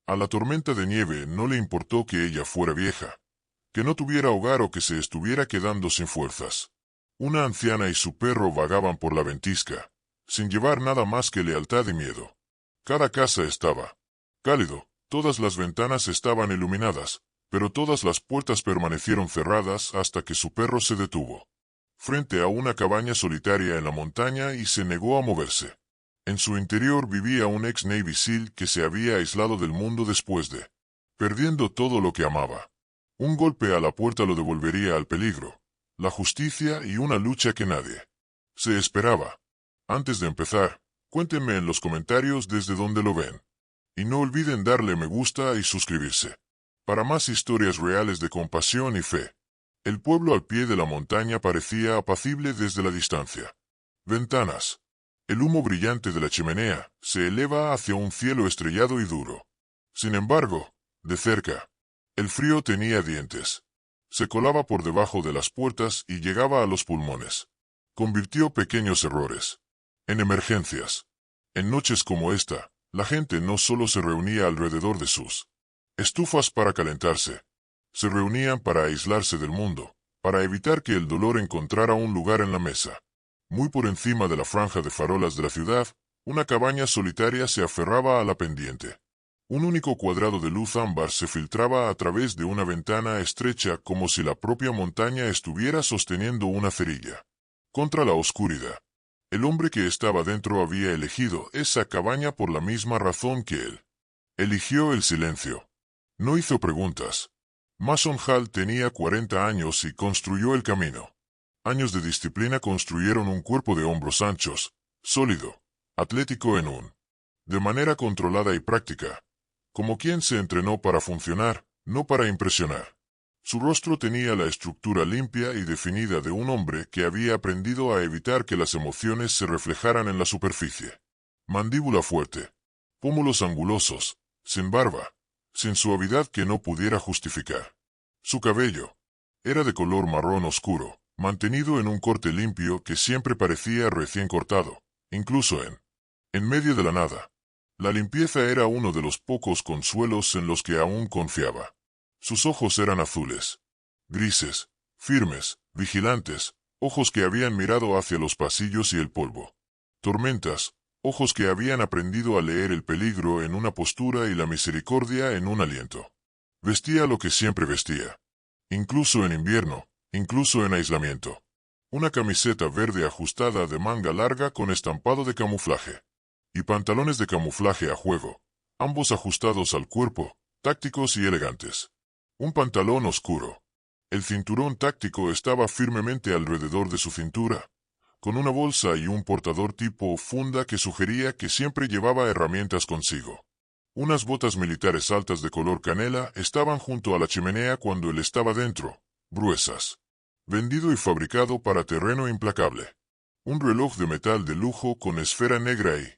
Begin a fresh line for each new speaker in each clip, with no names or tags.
A la tormenta de nieve no le importó que ella fuera vieja, que no tuviera hogar o que se estuviera quedando sin fuerzas. Una anciana y su perro vagaban por la ventisca, sin llevar nada más que lealtad y miedo. Cada casa estaba cálido, todas las ventanas estaban iluminadas, pero todas las puertas permanecieron cerradas hasta que su perro se detuvo frente a una cabaña solitaria en la montaña y se negó a moverse. En su interior vivía un ex Navy SEAL que se había aislado del mundo después de perdiendo todo lo que amaba. Un golpe a la puerta lo devolvería al peligro, la justicia y una lucha que nadie se esperaba. Antes de empezar, cuéntenme en los comentarios desde dónde lo ven. Y no olviden darle me gusta y suscribirse. Para más historias reales de compasión y fe. El pueblo al pie de la montaña parecía apacible desde la distancia. Ventanas. El humo brillante de la chimenea se eleva hacia un cielo estrellado y duro. Sin embargo, de cerca, el frío tenía dientes. Se colaba por debajo de las puertas y llegaba a los pulmones. Convirtió pequeños errores en emergencias. En noches como esta, la gente no solo se reunía alrededor de sus estufas para calentarse. Se reunían para aislarse del mundo, para evitar que el dolor encontrara un lugar en la mesa. Muy por encima de la franja de farolas de la ciudad, una cabaña solitaria se aferraba a la pendiente. Un único cuadrado de luz ámbar se filtraba a través de una ventana estrecha como si la propia montaña estuviera sosteniendo una cerilla. Contra la oscuridad. El hombre que estaba dentro había elegido esa cabaña por la misma razón que él. Eligió el silencio. No hizo preguntas. Mason Hall tenía 40 años y construyó el camino. Años de disciplina construyeron un cuerpo de hombros anchos, sólido, atlético de manera controlada y práctica, como quien se entrenó para funcionar, no para impresionar. Su rostro tenía la estructura limpia y definida de un hombre que había aprendido a evitar que las emociones se reflejaran en la superficie. Mandíbula fuerte, pómulos angulosos, sin barba, sin suavidad que no pudiera justificar. Su cabello era de color marrón oscuro, mantenido en un corte limpio que siempre parecía recién cortado, incluso en medio de la nada. La limpieza era uno de los pocos consuelos en los que aún confiaba. Sus ojos eran azules, grises, firmes, vigilantes, ojos que habían mirado hacia los pasillos y el polvo. Tormentas, ojos que habían aprendido a leer el peligro en una postura y la misericordia en un aliento. Vestía lo que siempre vestía. Incluso en invierno, incluso en aislamiento. Una camiseta verde ajustada de manga larga con estampado de camuflaje. Y pantalones de camuflaje a juego, ambos ajustados al cuerpo, tácticos y elegantes. Un pantalón oscuro. El cinturón táctico estaba firmemente alrededor de su cintura, con una bolsa y un portador tipo funda que sugería que siempre llevaba herramientas consigo. Unas botas militares altas de color canela estaban junto a la chimenea cuando él estaba dentro, gruesas. Vendido y fabricado para terreno implacable. Un reloj de metal de lujo con esfera negra y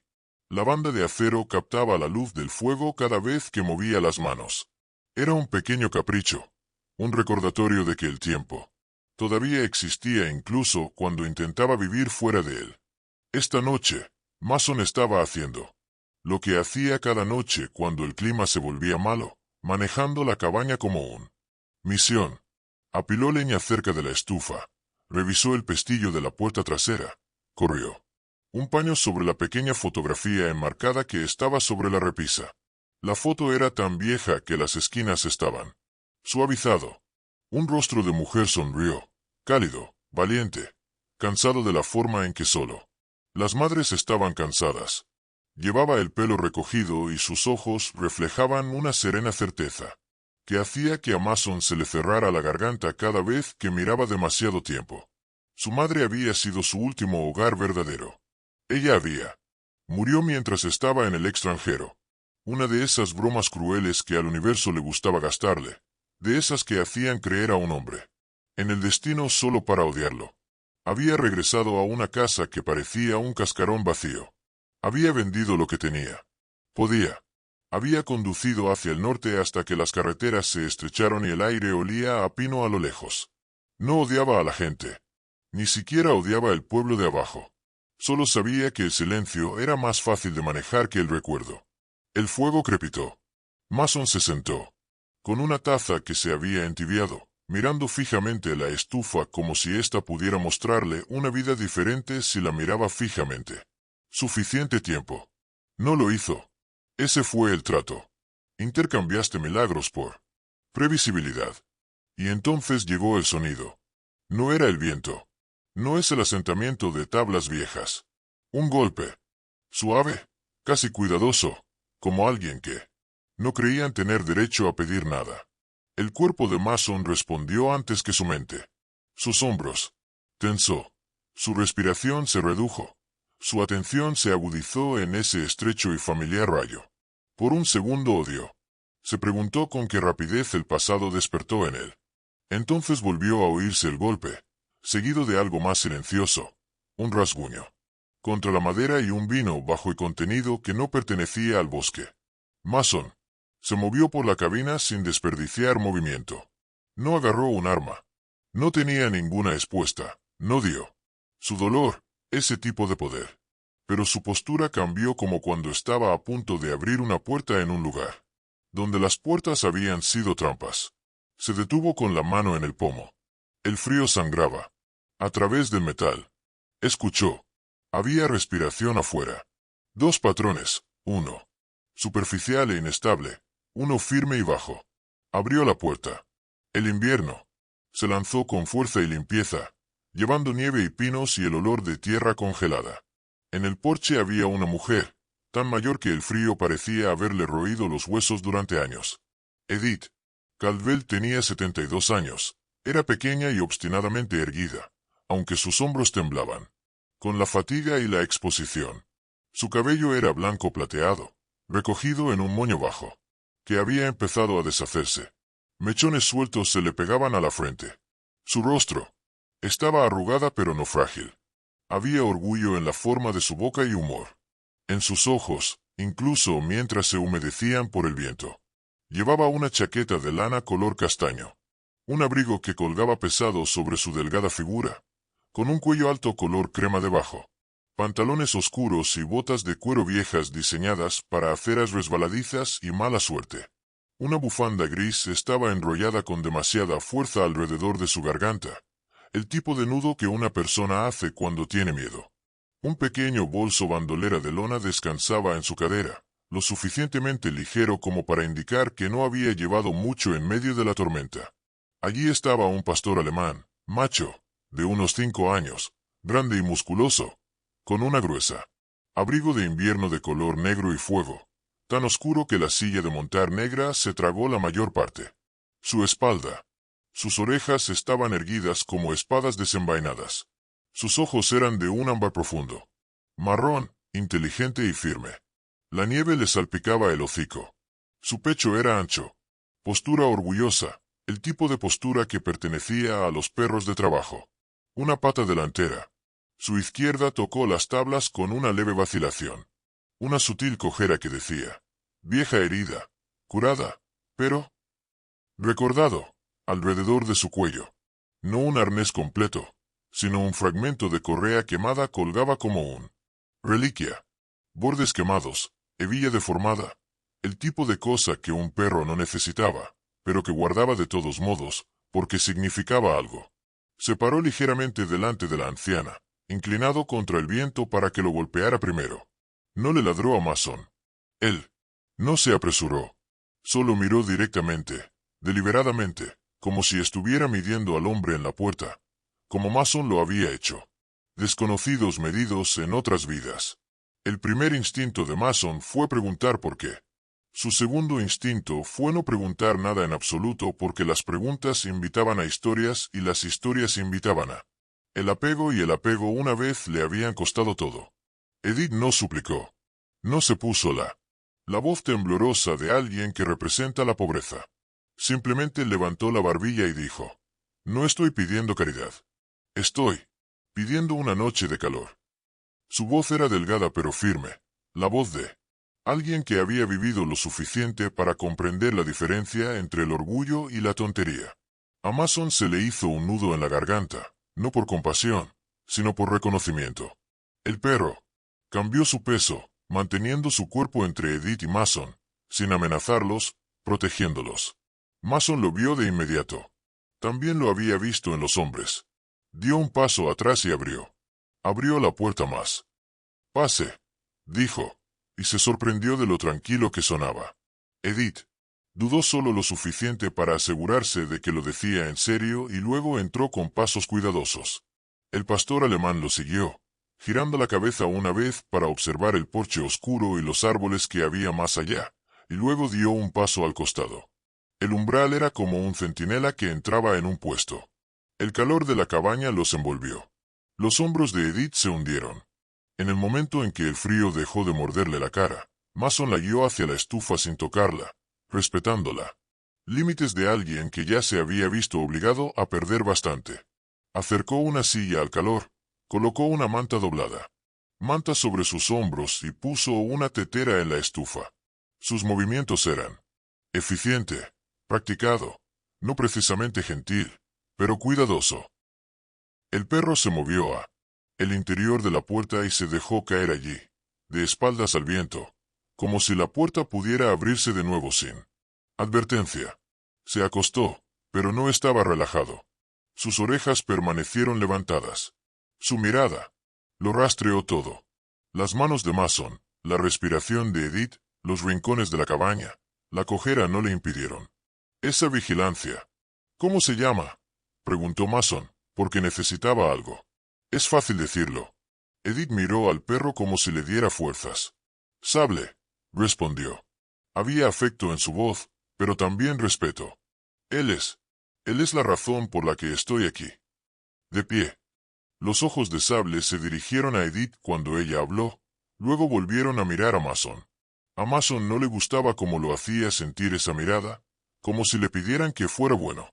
la banda de acero captaba la luz del fuego cada vez que movía las manos. Era un pequeño capricho, un recordatorio de que el tiempo todavía existía incluso cuando intentaba vivir fuera de él. Esta noche, Mason estaba haciendo lo que hacía cada noche cuando el clima se volvía malo, manejando la cabaña como un misión. Apiló leña cerca de la estufa, revisó el pestillo de la puerta trasera, corrió un paño sobre la pequeña fotografía enmarcada que estaba sobre la repisa. La foto era tan vieja que las esquinas estaban suavizado. Un rostro de mujer sonrió, cálido, valiente, cansado de la forma en que solo las madres estaban cansadas. Llevaba el pelo recogido y sus ojos reflejaban una serena certeza, que hacía que a Mason se le cerrara la garganta cada vez que miraba demasiado tiempo. Su madre había sido su último hogar verdadero. Ella murió mientras estaba en el extranjero. Una de esas bromas crueles que al universo le gustaba gastarle, de esas que hacían creer a un hombre en el destino solo para odiarlo. Había regresado a una casa que parecía un cascarón vacío. Había vendido lo que tenía. Podía. Había conducido hacia el norte hasta que las carreteras se estrecharon y el aire olía a pino a lo lejos. No odiaba a la gente. Ni siquiera odiaba el pueblo de abajo. Solo sabía que el silencio era más fácil de manejar que el recuerdo. El fuego crepitó. Mason se sentó, con una taza que se había entibiado, mirando fijamente la estufa como si ésta pudiera mostrarle una vida diferente si la miraba fijamente. Suficiente tiempo. No lo hizo. Ese fue el trato. Intercambiaste milagros por previsibilidad. Y entonces llegó el sonido. No era el viento. No es el asentamiento de tablas viejas. Un golpe. Suave, casi cuidadoso, como alguien que no creían tener derecho a pedir nada. El cuerpo de Mason respondió antes que su mente. Sus hombros tensó. Su respiración se redujo. Su atención se agudizó en ese estrecho y familiar rayo. Por un segundo odió. Se preguntó con qué rapidez el pasado despertó en él. Entonces volvió a oírse el golpe, seguido de algo más silencioso, un rasguño contra la madera y un vino bajo y contenido que no pertenecía al bosque. Mason se movió por la cabina sin desperdiciar movimiento. No agarró un arma. No tenía ninguna expuesta. No dio. Su dolor, ese tipo de poder. Pero su postura cambió como cuando estaba a punto de abrir una puerta en un lugar donde las puertas habían sido trampas. Se detuvo con la mano en el pomo. El frío sangraba. A través del metal. Escuchó. Había respiración afuera. Dos patrones, uno superficial e inestable, uno firme y bajo. Abrió la puerta. El invierno. Se lanzó con fuerza y limpieza, llevando nieve y pinos y el olor de tierra congelada. En el porche había una mujer, tan mayor que el frío parecía haberle roído los huesos durante años. Edith Caldwell tenía 72 años. Era pequeña y obstinadamente erguida, aunque sus hombros temblaban con la fatiga y la exposición. Su cabello era blanco plateado, recogido en un moño bajo, que había empezado a deshacerse. Mechones sueltos se le pegaban a la frente. Su rostro estaba arrugada pero no frágil. Había orgullo en la forma de su boca y humor. En sus ojos, incluso mientras se humedecían por el viento. Llevaba una chaqueta de lana color castaño. Un abrigo que colgaba pesado sobre su delgada figura, con un cuello alto color crema debajo. Pantalones oscuros y botas de cuero viejas diseñadas para aceras resbaladizas y mala suerte. Una bufanda gris estaba enrollada con demasiada fuerza alrededor de su garganta, el tipo de nudo que una persona hace cuando tiene miedo. Un pequeño bolso bandolera de lona descansaba en su cadera, lo suficientemente ligero como para indicar que no había llevado mucho en medio de la tormenta. Allí estaba un pastor alemán, macho, de unos 5 años, grande y musculoso, con una gruesa abrigo de invierno de color negro y fuego, tan oscuro que la silla de montar negra se tragó la mayor parte. Su espalda, sus orejas estaban erguidas como espadas desenvainadas. Sus ojos eran de un ámbar profundo, marrón, inteligente y firme. La nieve le salpicaba el hocico. Su pecho era ancho, postura orgullosa, el tipo de postura que pertenecía a los perros de trabajo. Una pata delantera. Su izquierda tocó las tablas con una leve vacilación. Una sutil cojera que decía, vieja herida, curada, pero recordado, alrededor de su cuello. No un arnés completo, sino un fragmento de correa quemada colgaba como un reliquia. Bordes quemados, hebilla deformada, el tipo de cosa que un perro no necesitaba, pero que guardaba de todos modos, porque significaba algo. Se paró ligeramente delante de la anciana, inclinado contra el viento para que lo golpeara primero. No le ladró a Mason. Él no se apresuró. Solo miró directamente, deliberadamente, como si estuviera midiendo al hombre en la puerta, como Mason lo había hecho. Desconocidos medidos en otras vidas. El primer instinto de Mason fue preguntar por qué. Su segundo instinto fue no preguntar nada en absoluto porque las preguntas invitaban a historias y las historias invitaban a el apego y el apego una vez le habían costado todo. Edith no suplicó. No se puso la voz temblorosa de alguien que representa la pobreza. Simplemente levantó la barbilla y dijo, no estoy pidiendo caridad. Estoy pidiendo una noche de calor. Su voz era delgada pero firme, la voz de alguien que había vivido lo suficiente para comprender la diferencia entre el orgullo y la tontería. A Mason se le hizo un nudo en la garganta, no por compasión, sino por reconocimiento. El perro cambió su peso, manteniendo su cuerpo entre Edith y Mason, sin amenazarlos, protegiéndolos. Mason lo vio de inmediato. También lo había visto en los hombres. Dio un paso atrás y abrió. Abrió la puerta más. «Pase», dijo, y se sorprendió de lo tranquilo que sonaba. Edith dudó solo lo suficiente para asegurarse de que lo decía en serio y luego entró con pasos cuidadosos. El pastor alemán lo siguió, girando la cabeza una vez para observar el porche oscuro y los árboles que había más allá, y luego dio un paso al costado. El umbral era como un centinela que entraba en un puesto. El calor de la cabaña los envolvió. Los hombros de Edith se hundieron. En el momento en que el frío dejó de morderle la cara, Mason la guió hacia la estufa sin tocarla, respetándola. Límites de alguien que ya se había visto obligado a perder bastante. Acercó una silla al calor, colocó una manta doblada. Manta sobre sus hombros y puso una tetera en la estufa. Sus movimientos eran eficiente, practicado, no precisamente gentil, pero cuidadoso. El perro se movió a el interior de la puerta y se dejó caer allí, de espaldas al viento, como si la puerta pudiera abrirse de nuevo sin advertencia. Se acostó, pero no estaba relajado. Sus orejas permanecieron levantadas. Su mirada lo rastreó todo. Las manos de Mason, la respiración de Edith, los rincones de la cabaña, la cojera no le impidieron. Esa vigilancia. ¿Cómo se llama?, preguntó Mason, porque necesitaba algo. Es fácil decirlo. Edith miró al perro como si le diera fuerzas. Sable, respondió. Había afecto en su voz, pero también respeto. Él es la razón por la que estoy aquí. De pie. Los ojos de Sable se dirigieron a Edith cuando ella habló, luego volvieron a mirar a Mason. A Mason no le gustaba cómo lo hacía sentir esa mirada, como si le pidieran que fuera bueno.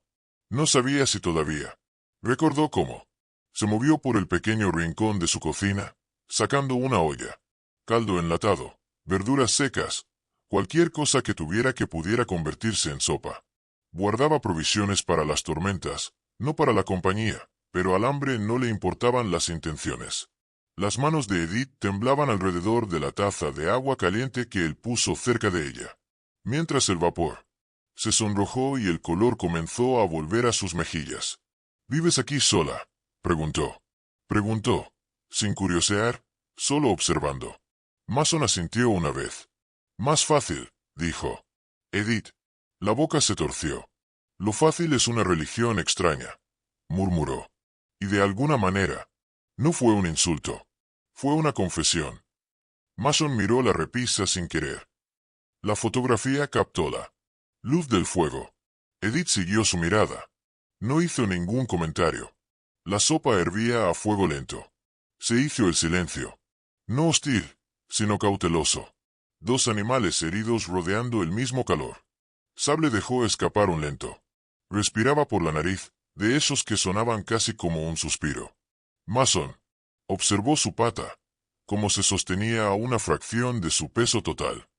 No sabía si todavía. Recordó cómo se movió por el pequeño rincón de su cocina, sacando una olla, caldo enlatado, verduras secas, cualquier cosa que tuviera que pudiera convertirse en sopa. Guardaba provisiones para las tormentas, no para la compañía, pero al hambre no le importaban las intenciones. Las manos de Edith temblaban alrededor de la taza de agua caliente que él puso cerca de ella. Mientras el vapor se sonrojó y el color comenzó a volver a sus mejillas. ¿Vives aquí sola?, preguntó. Preguntó, sin curiosear, solo observando. Mason asintió una vez. Más fácil, dijo. Edith. La boca se torció. Lo fácil es una religión extraña, murmuró. Y de alguna manera, no fue un insulto. Fue una confesión. Mason miró la repisa sin querer. La fotografía captó la luz del fuego. Edith siguió su mirada. No hizo ningún comentario. La sopa hervía a fuego lento. Se hizo el silencio. No hostil, sino cauteloso. Dos animales heridos rodeando el mismo calor. Sable dejó escapar un lento. Respiraba por la nariz, de esos que sonaban casi como un suspiro. Mason observó su pata, como se sostenía a una fracción de su peso total.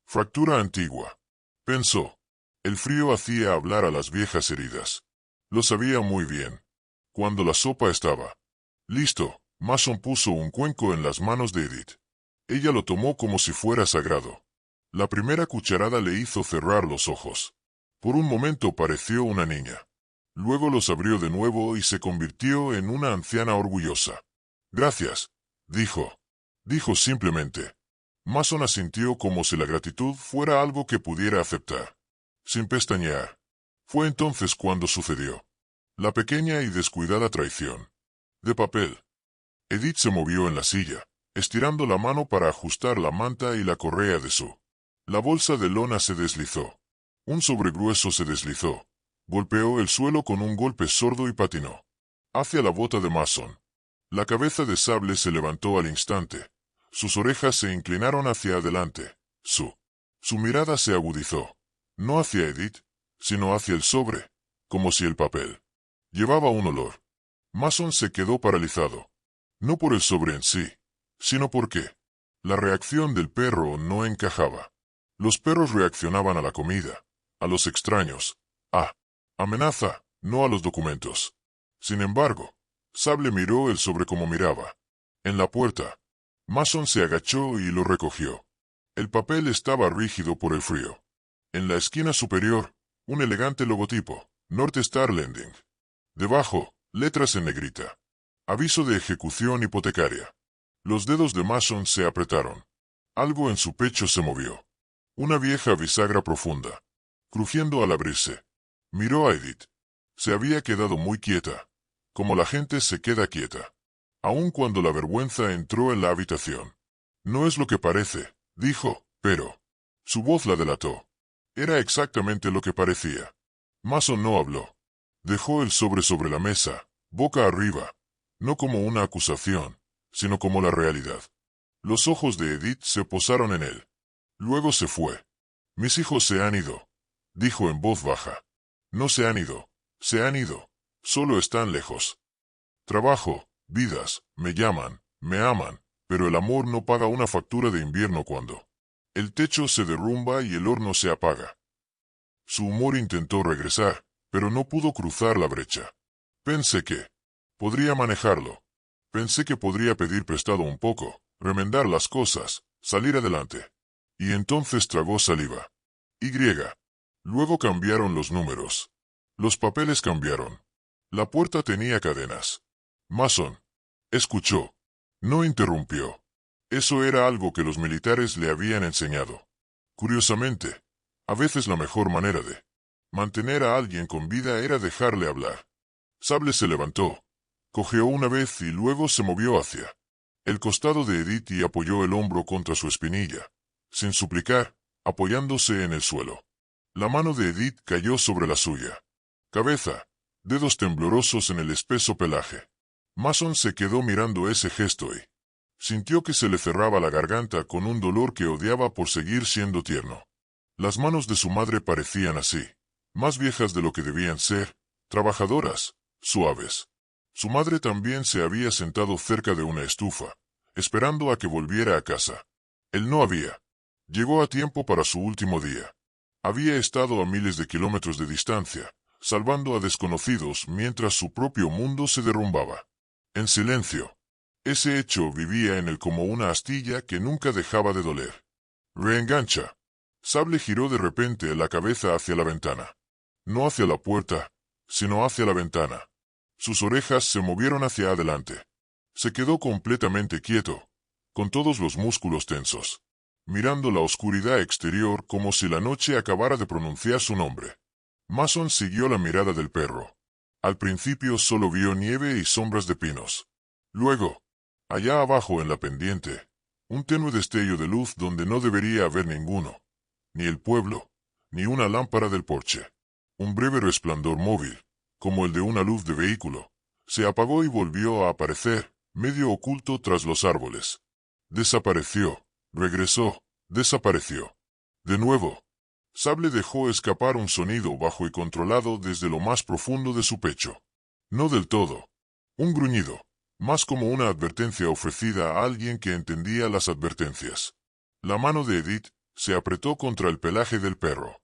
Fractura antigua. Pensó. El frío hacía hablar a las viejas heridas. Lo sabía muy bien. Cuando la sopa estaba listo, Mason puso un cuenco en las manos de Edith. Ella lo tomó como si fuera sagrado. La primera cucharada le hizo cerrar los ojos. Por un momento pareció una niña. Luego los abrió de nuevo y se convirtió en una anciana orgullosa. Gracias, dijo. Dijo simplemente. Mason asintió como si la gratitud fuera algo que pudiera aceptar. Sin pestañear. Fue entonces cuando sucedió. La pequeña y descuidada traición. De papel. Edith se movió en la silla, estirando la mano para ajustar la manta y la correa de su. La bolsa de lona se deslizó. Un sobregrueso se deslizó. Golpeó el suelo con un golpe sordo y patinó hacia la bota de Mason. La cabeza de Sable se levantó al instante. Sus orejas se inclinaron hacia adelante. Su mirada se agudizó. No hacia Edith, sino hacia el sobre, como si el papel llevaba un olor. Mason se quedó paralizado. No por el sobre en sí, sino porque la reacción del perro no encajaba. Los perros reaccionaban a la comida, a los extraños, a amenaza, no a los documentos. Sin embargo, Sable miró el sobre como miraba. En la puerta, Mason se agachó y lo recogió. El papel estaba rígido por el frío. En la esquina superior, un elegante logotipo, North Star Lending. Debajo, letras en negrita. Aviso de ejecución hipotecaria. Los dedos de Mason se apretaron. Algo en su pecho se movió. Una vieja bisagra profunda, crujiendo al abrirse. Miró a Edith. Se había quedado muy quieta, como la gente se queda quieta, aun cuando la vergüenza entró en la habitación. No es lo que parece, dijo, pero... Su voz la delató. Era exactamente lo que parecía. Mason no habló. Dejó el sobre la mesa, boca arriba, no como una acusación, sino como la realidad. Los ojos de Edith se posaron en él. Luego se fue. Mis hijos se han ido, dijo en voz baja. No se han ido, se han ido, solo están lejos. Trabajo, vidas, me llaman, me aman, pero el amor no paga una factura de invierno cuando el techo se derrumba y el horno se apaga. Su humor intentó regresar, pero no pudo cruzar la brecha. Pensé que podría manejarlo. Pensé que podría pedir prestado un poco, remendar las cosas, salir adelante. Y entonces tragó saliva. Y. Luego cambiaron los números. Los papeles cambiaron. La puerta tenía cadenas. Mason escuchó. No interrumpió. Eso era algo que los militares le habían enseñado. Curiosamente, a veces la mejor manera de mantener a alguien con vida era dejarle hablar. Sable se levantó, cojeó una vez y luego se movió hacia el costado de Edith y apoyó el hombro contra su espinilla, sin suplicar, apoyándose en el suelo. La mano de Edith cayó sobre la suya. Cabeza, dedos temblorosos en el espeso pelaje. Mason se quedó mirando ese gesto y sintió que se le cerraba la garganta con un dolor que odiaba por seguir siendo tierno. Las manos de su madre parecían así, más viejas de lo que debían ser, trabajadoras, suaves. Su madre también se había sentado cerca de una estufa, esperando a que volviera a casa. Él no había. Llegó a tiempo para su último día. Había estado a miles de kilómetros de distancia, salvando a desconocidos mientras su propio mundo se derrumbaba. En silencio. Ese hecho vivía en él como una astilla que nunca dejaba de doler. Reengancha. Sable giró de repente la cabeza hacia la ventana. No hacia la puerta, sino hacia la ventana. Sus orejas se movieron hacia adelante. Se quedó completamente quieto, con todos los músculos tensos, mirando la oscuridad exterior como si la noche acabara de pronunciar su nombre. Mason siguió la mirada del perro. Al principio solo vio nieve y sombras de pinos. Luego, allá abajo en la pendiente, un tenue destello de luz donde no debería haber ninguno, ni el pueblo, ni una lámpara del porche. Un breve resplandor móvil, como el de una luz de vehículo, se apagó y volvió a aparecer, medio oculto tras los árboles. Desapareció, regresó, desapareció. De nuevo. Sable dejó escapar un sonido bajo y controlado desde lo más profundo de su pecho. No del todo. Un gruñido, más como una advertencia ofrecida a alguien que entendía las advertencias. La mano de Edith se apretó contra el pelaje del perro.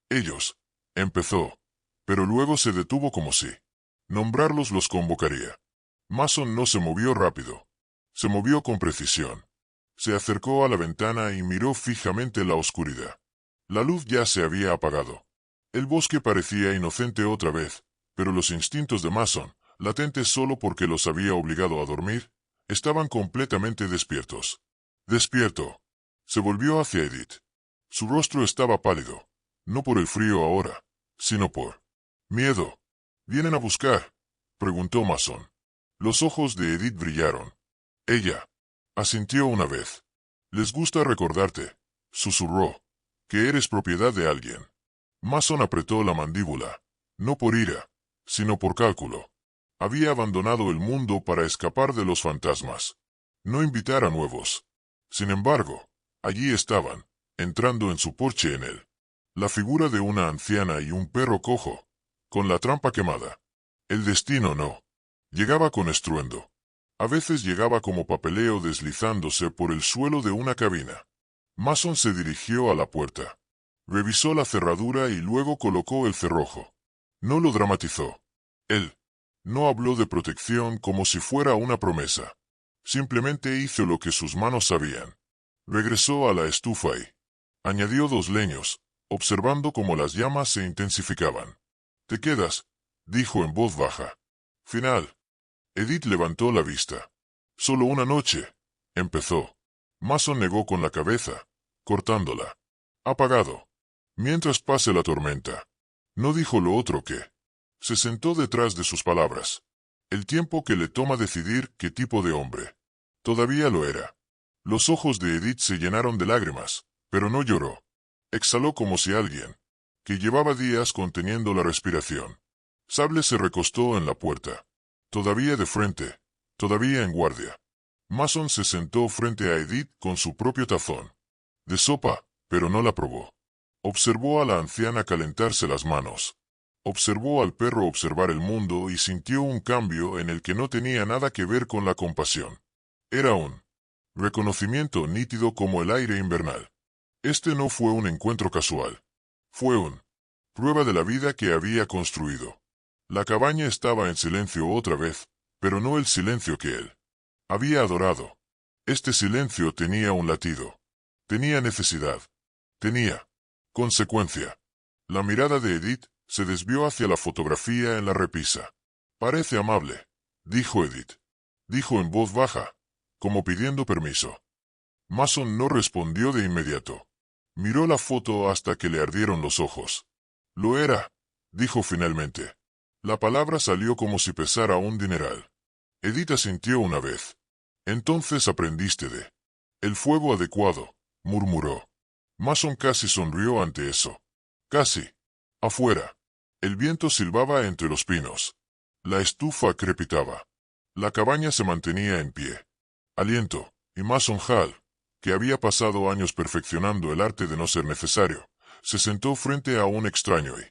Ellos. Empezó. Pero luego se detuvo como si nombrarlos los convocaría. Mason no se movió rápido. Se movió con precisión. Se acercó a la ventana y miró fijamente la oscuridad. La luz ya se había apagado. El bosque parecía inocente otra vez, pero los instintos de Mason, latentes solo porque los había obligado a dormir, estaban completamente despiertos. Despierto. Se volvió hacia Edith. Su rostro estaba pálido, no por el frío ahora, sino por miedo. ¿Vienen a buscar?, preguntó Mason. Los ojos de Edith brillaron. Ella asintió una vez. Les gusta recordarte, susurró, que eres propiedad de alguien. Mason apretó la mandíbula, no por ira, sino por cálculo. Había abandonado el mundo para escapar de los fantasmas. No invitar a nuevos. Sin embargo, allí estaban, entrando en su porche en él. La figura de una anciana y un perro cojo, con la trampa quemada. El destino no. Llegaba con estruendo. A veces llegaba como papeleo deslizándose por el suelo de una cabina. Mason se dirigió a la puerta. Revisó la cerradura y luego colocó el cerrojo. No lo dramatizó. Él no habló de protección como si fuera una promesa. Simplemente hizo lo que sus manos sabían. Regresó a la estufa y añadió 2 leños, observando cómo las llamas se intensificaban. «Te quedas», dijo en voz baja. «Final». Edith levantó la vista. «Solo una noche», empezó. Mason negó con la cabeza, cortándola. «Apagado. Mientras pase la tormenta». No dijo lo otro que. Se sentó detrás de sus palabras. El tiempo que le toma decidir qué tipo de hombre. Todavía lo era. Los ojos de Edith se llenaron de lágrimas, pero no lloró. Exhaló como si alguien, que llevaba días conteniendo la respiración. Sable se recostó en la puerta. Todavía de frente, todavía en guardia. Mason se sentó frente a Edith con su propio tazón de sopa, pero no la probó. Observó a la anciana calentarse las manos. Observó al perro observar el mundo y sintió un cambio en el que no tenía nada que ver con la compasión. Era un reconocimiento nítido como el aire invernal. Este no fue un encuentro casual. Fue un prueba de la vida que había construido. La cabaña estaba en silencio otra vez, pero no el silencio que él había adorado. Este silencio tenía un latido. Tenía necesidad. Tenía consecuencia. La mirada de Edith se desvió hacia la fotografía en la repisa. «Parece amable», dijo Edith. Dijo en voz baja, como pidiendo permiso. Mason no respondió de inmediato. Miró la foto hasta que le ardieron los ojos. «Lo era», dijo finalmente. La palabra salió como si pesara un dineral. Edith asintió una vez. «Entonces aprendiste de el fuego adecuado», murmuró. Mason casi sonrió ante eso. Casi. Afuera. El viento silbaba entre los pinos. La estufa crepitaba. La cabaña se mantenía en pie. Aliento, y Mason Hall, que había pasado años perfeccionando el arte de no ser necesario, se sentó frente a un extraño y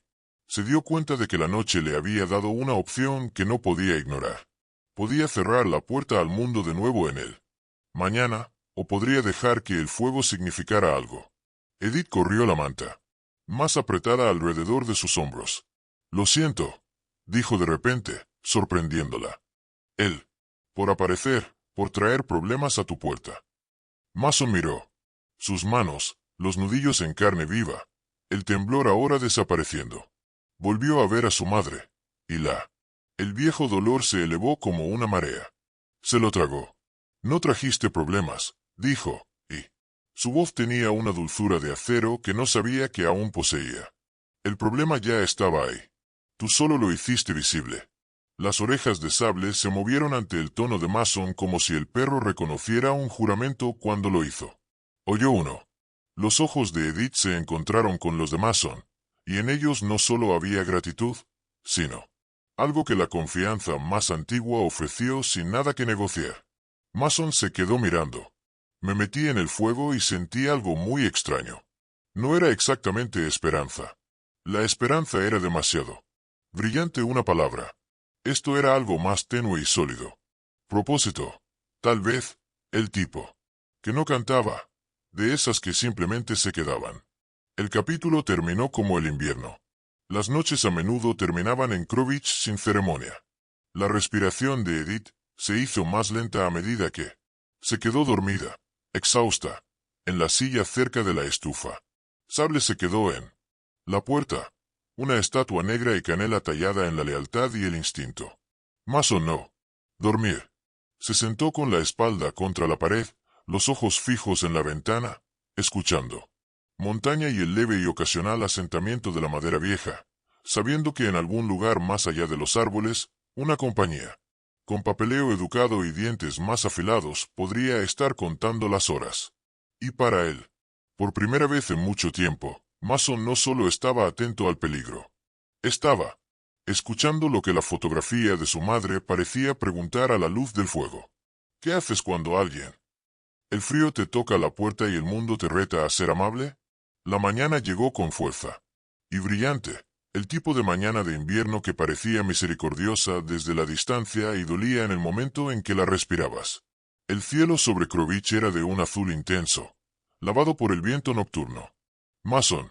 se dio cuenta de que la noche le había dado una opción que no podía ignorar. Podía cerrar la puerta al mundo de nuevo en él. Mañana, o podría dejar que el fuego significara algo. Edith corrió la manta, más apretada alrededor de sus hombros. «Lo siento», dijo de repente, sorprendiéndola. «Él. Por aparecer, por traer problemas a tu puerta». Mason miró. Sus manos, los nudillos en carne viva, el temblor ahora desapareciendo. Volvió a ver a su madre, y el viejo dolor se elevó como una marea. Se lo tragó. «No trajiste problemas», dijo, y su voz tenía una dulzura de acero que no sabía que aún poseía. «El problema ya estaba ahí. Tú solo lo hiciste visible». Las orejas de Sable se movieron ante el tono de Mason como si el perro reconociera un juramento cuando lo hizo. Oyó uno. Los ojos de Edith se encontraron con los de Mason, y en ellos no solo había gratitud, sino algo que la confianza más antigua ofreció sin nada que negociar. Mason se quedó mirando. «Me metí en el fuego y sentí algo muy extraño. No era exactamente esperanza. La esperanza era demasiado brillante una palabra. Esto era algo más tenue y sólido. Propósito. Tal vez, el tipo que no cantaba, de esas que simplemente se quedaban». El capítulo terminó como el invierno. Las noches a menudo terminaban en Crowich sin ceremonia. La respiración de Edith se hizo más lenta a medida que se quedó dormida, exhausta, en la silla cerca de la estufa. Sable se quedó en la puerta, una estatua negra y canela tallada en la lealtad y el instinto. Mason no. Dormir. Se sentó con la espalda contra la pared, los ojos fijos en la ventana, escuchando montaña y el leve y ocasional asentamiento de la madera vieja, sabiendo que en algún lugar más allá de los árboles, una compañía, con papeleo educado y dientes más afilados, podría estar contando las horas. Y para él, por primera vez en mucho tiempo, Mason no solo estaba atento al peligro. Estaba escuchando lo que la fotografía de su madre parecía preguntar a la luz del fuego. ¿Qué haces cuando alguien? El frío te toca la puerta y el mundo te reta a ser amable. La mañana llegó con fuerza. Y brillante, el tipo de mañana de invierno que parecía misericordiosa desde la distancia y dolía en el momento en que la respirabas. El cielo sobre Crowich era de un azul intenso, lavado por el viento nocturno. Mason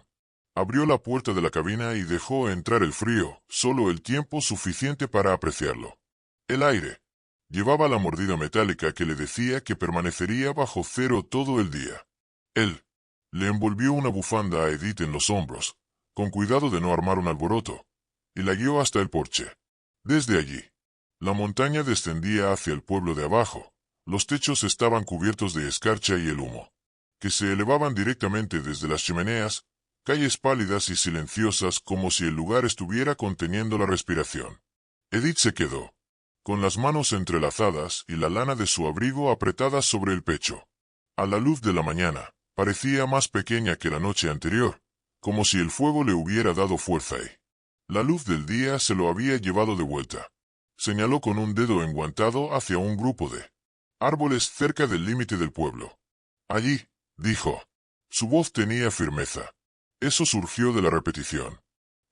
abrió la puerta de la cabina y dejó entrar el frío, solo el tiempo suficiente para apreciarlo. El aire llevaba la mordida metálica que le decía que permanecería bajo cero todo el día. Él Le envolvió una bufanda a Edith en los hombros, con cuidado de no armar un alboroto, y la guió hasta el porche. Desde allí, la montaña descendía hacia el pueblo de abajo. Los techos estaban cubiertos de escarcha y el humo, que se elevaban directamente desde las chimeneas, calles pálidas y silenciosas como si el lugar estuviera conteniendo la respiración. Edith se quedó, con las manos entrelazadas y la lana de su abrigo apretada sobre el pecho. A la luz de la mañana, parecía más pequeña que la noche anterior, como si el fuego le hubiera dado fuerza y la luz del día se lo había llevado de vuelta. Señaló con un dedo enguantado hacia un grupo de árboles cerca del límite del pueblo. Allí, dijo. Su voz tenía firmeza. Eso surgió de la repetición.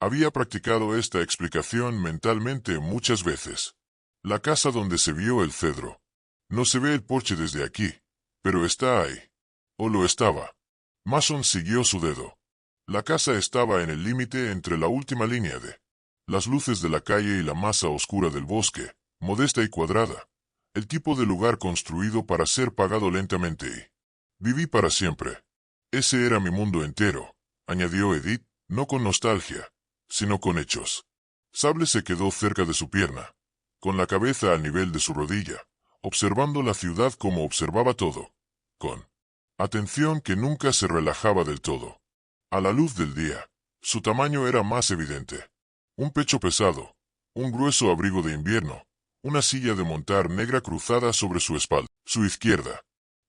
Había practicado esta explicación mentalmente muchas veces. La casa donde se vio el cedro. No se ve el porche desde aquí, pero está ahí. O lo estaba. Mason siguió su dedo. La casa estaba en el límite entre la última línea de las luces de la calle y la masa oscura del bosque, modesta y cuadrada. El tipo de lugar construido para ser pagado lentamente y viví para siempre. Ese era mi mundo entero, añadió Edith, no con nostalgia, sino con hechos. Sable se quedó cerca de su pierna, con la cabeza al nivel de su rodilla, observando la ciudad como observaba todo, con atención que nunca se relajaba del todo. A la luz del día, su tamaño era más evidente. Un pecho pesado, un grueso abrigo de invierno, una silla de montar negra cruzada sobre su espalda, su izquierda.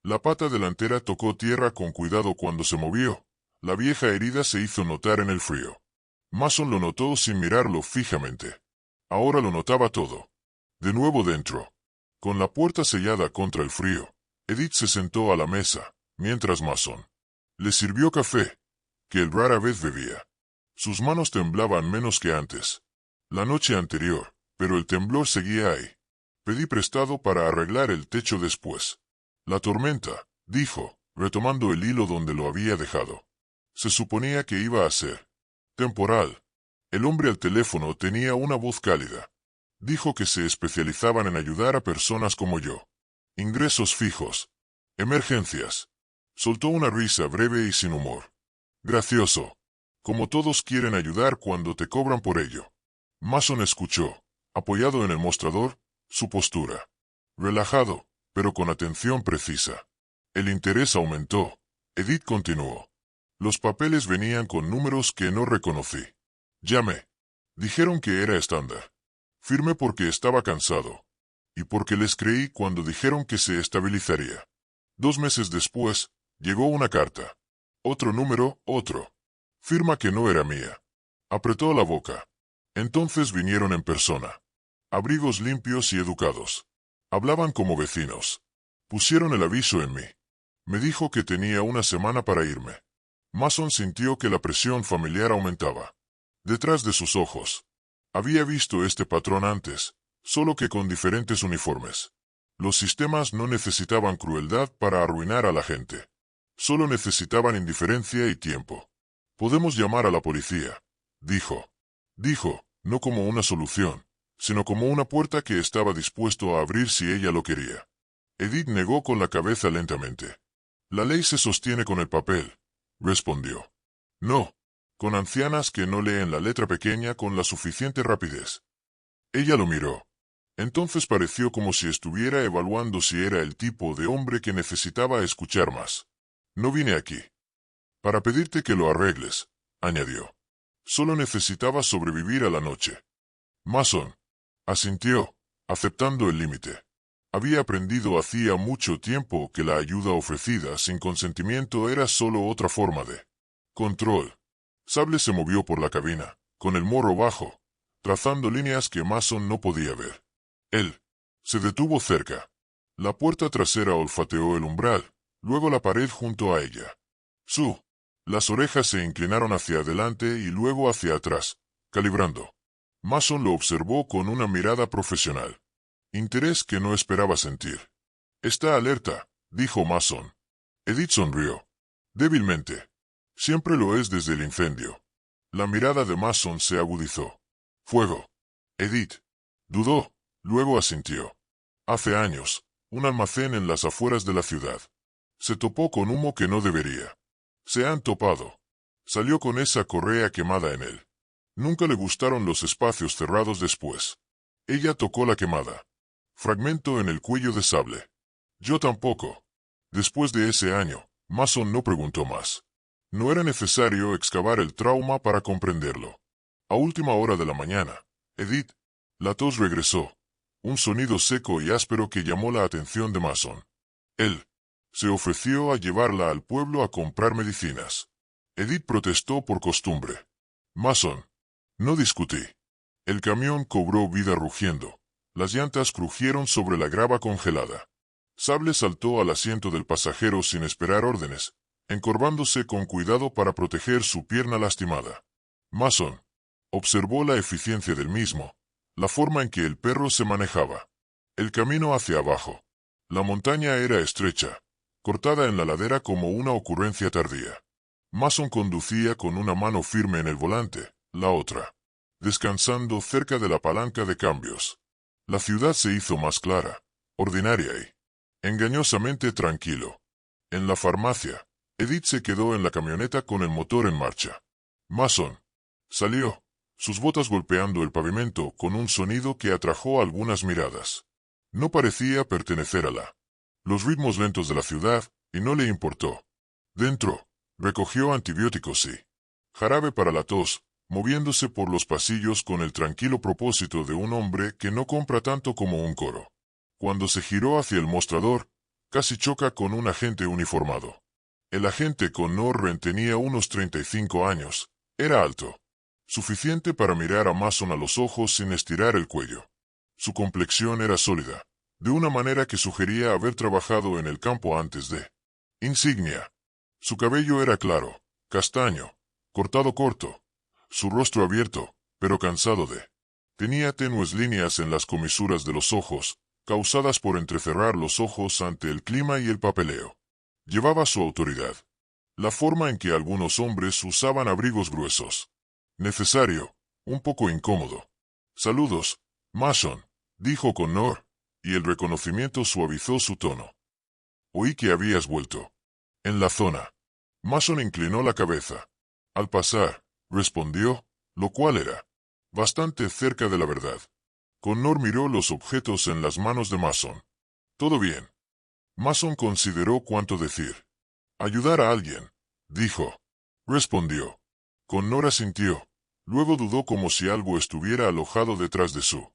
La pata delantera tocó tierra con cuidado cuando se movió. La vieja herida se hizo notar en el frío. Mason lo notó sin mirarlo fijamente. Ahora lo notaba todo. De nuevo dentro. Con la puerta sellada contra el frío, Edith se sentó a la mesa, mientras Mason le sirvió café, que él rara vez bebía. Sus manos temblaban menos que antes. La noche anterior, pero el temblor seguía ahí. Pedí prestado para arreglar el techo después. La tormenta, dijo, retomando el hilo donde lo había dejado. Se suponía que iba a ser temporal. El hombre al teléfono tenía una voz cálida. Dijo que se especializaban en ayudar a personas como yo. Ingresos fijos. Emergencias. Soltó una risa breve y sin humor. Gracioso. Como todos quieren ayudar cuando te cobran por ello. Mason escuchó, apoyado en el mostrador, su postura. Relajado, pero con atención precisa. El interés aumentó. Edith continuó. Los papeles venían con números que no reconocí. Llamé. Dijeron que era estándar. Firmé porque estaba cansado. Y porque les creí cuando dijeron que se estabilizaría. 2 meses después, llegó una carta. Otro número, otro. Firma que no era mía. Apretó la boca. Entonces vinieron en persona. Abrigos limpios y educados. Hablaban como vecinos. Pusieron el aviso en mí. Me dijo que tenía una semana para irme. Mason sintió que la presión familiar aumentaba. Detrás de sus ojos. Había visto este patrón antes, solo que con diferentes uniformes. Los sistemas no necesitaban crueldad para arruinar a la gente. Solo necesitaban indiferencia y tiempo. Podemos llamar a la policía, dijo. Dijo, no como una solución, sino como una puerta que estaba dispuesto a abrir si ella lo quería. Edith negó con la cabeza lentamente. La ley se sostiene con el papel, respondió. No, con ancianas que no leen la letra pequeña con la suficiente rapidez. Ella lo miró. Entonces pareció como si estuviera evaluando si era el tipo de hombre que necesitaba escuchar más. No vine aquí para pedirte que lo arregles, añadió. Solo necesitaba sobrevivir a la noche. Mason asintió, aceptando el límite. Había aprendido hacía mucho tiempo que la ayuda ofrecida sin consentimiento era solo otra forma de control. Sable se movió por la cabina, con el morro bajo, trazando líneas que Mason no podía ver. Él se detuvo cerca. La puerta trasera olfateó el umbral, luego la pared junto a ella. Las orejas se inclinaron hacia adelante y luego hacia atrás, calibrando. Mason lo observó con una mirada profesional. Interés que no esperaba sentir. Está alerta, dijo Mason. Edith sonrió. Débilmente. Siempre lo es desde el incendio. La mirada de Mason se agudizó. Fuego. Edith. Dudó, luego asintió. Hace años, un almacén en las afueras de la ciudad. Se topó con humo que no debería. Se han topado. Salió con esa correa quemada en él. Nunca le gustaron los espacios cerrados después. Ella tocó la quemada. Fragmento en el cuello de sable. Yo tampoco. Después de ese año, Mason no preguntó más. No era necesario excavar el trauma para comprenderlo. A última hora de la mañana, Edith, la tos regresó. Un sonido seco y áspero que llamó la atención de Mason. Él se ofreció a llevarla al pueblo a comprar medicinas. Edith protestó por costumbre. Mason, no discutí. El camión cobró vida rugiendo. Las llantas crujieron sobre la grava congelada. Sable saltó al asiento del pasajero sin esperar órdenes, encorvándose con cuidado para proteger su pierna lastimada. Mason observó la eficiencia del mismo, la forma en que el perro se manejaba. El camino hacia abajo. La montaña era estrecha, cortada en la ladera como una ocurrencia tardía. Mason conducía con una mano firme en el volante, la otra descansando cerca de la palanca de cambios. La ciudad se hizo más clara, ordinaria y engañosamente tranquilo. En la farmacia, Edith se quedó en la camioneta con el motor en marcha. Mason salió, sus botas golpeando el pavimento con un sonido que atrajo algunas miradas. No parecía pertenecer a los ritmos lentos de la ciudad, y no le importó. Dentro, recogió antibióticos y jarabe para la tos, moviéndose por los pasillos con el tranquilo propósito de un hombre que no compra tanto como un coro. Cuando se giró hacia el mostrador, casi choca con un agente uniformado. El agente Connor tenía unos 35 años, era alto, suficiente para mirar a Mason a los ojos sin estirar el cuello. Su complexión era sólida, de una manera que sugería haber trabajado en el campo antes de insignia. Su cabello era claro, castaño, cortado corto, su rostro abierto, pero cansado de. Tenía tenues líneas en las comisuras de los ojos, causadas por entrecerrar los ojos ante el clima y el papeleo. Llevaba su autoridad. La forma en que algunos hombres usaban abrigos gruesos. Necesario, un poco incómodo. Saludos, Mason, dijo Connor, y el reconocimiento suavizó su tono. Oí que habías vuelto. En la zona. Mason inclinó la cabeza. Al pasar, respondió, lo cual era bastante cerca de la verdad. Connor miró los objetos en las manos de Mason. Todo bien. Mason consideró cuánto decir. Ayudar a alguien, dijo. Respondió. Connor asintió. Luego dudó como si algo estuviera alojado detrás de su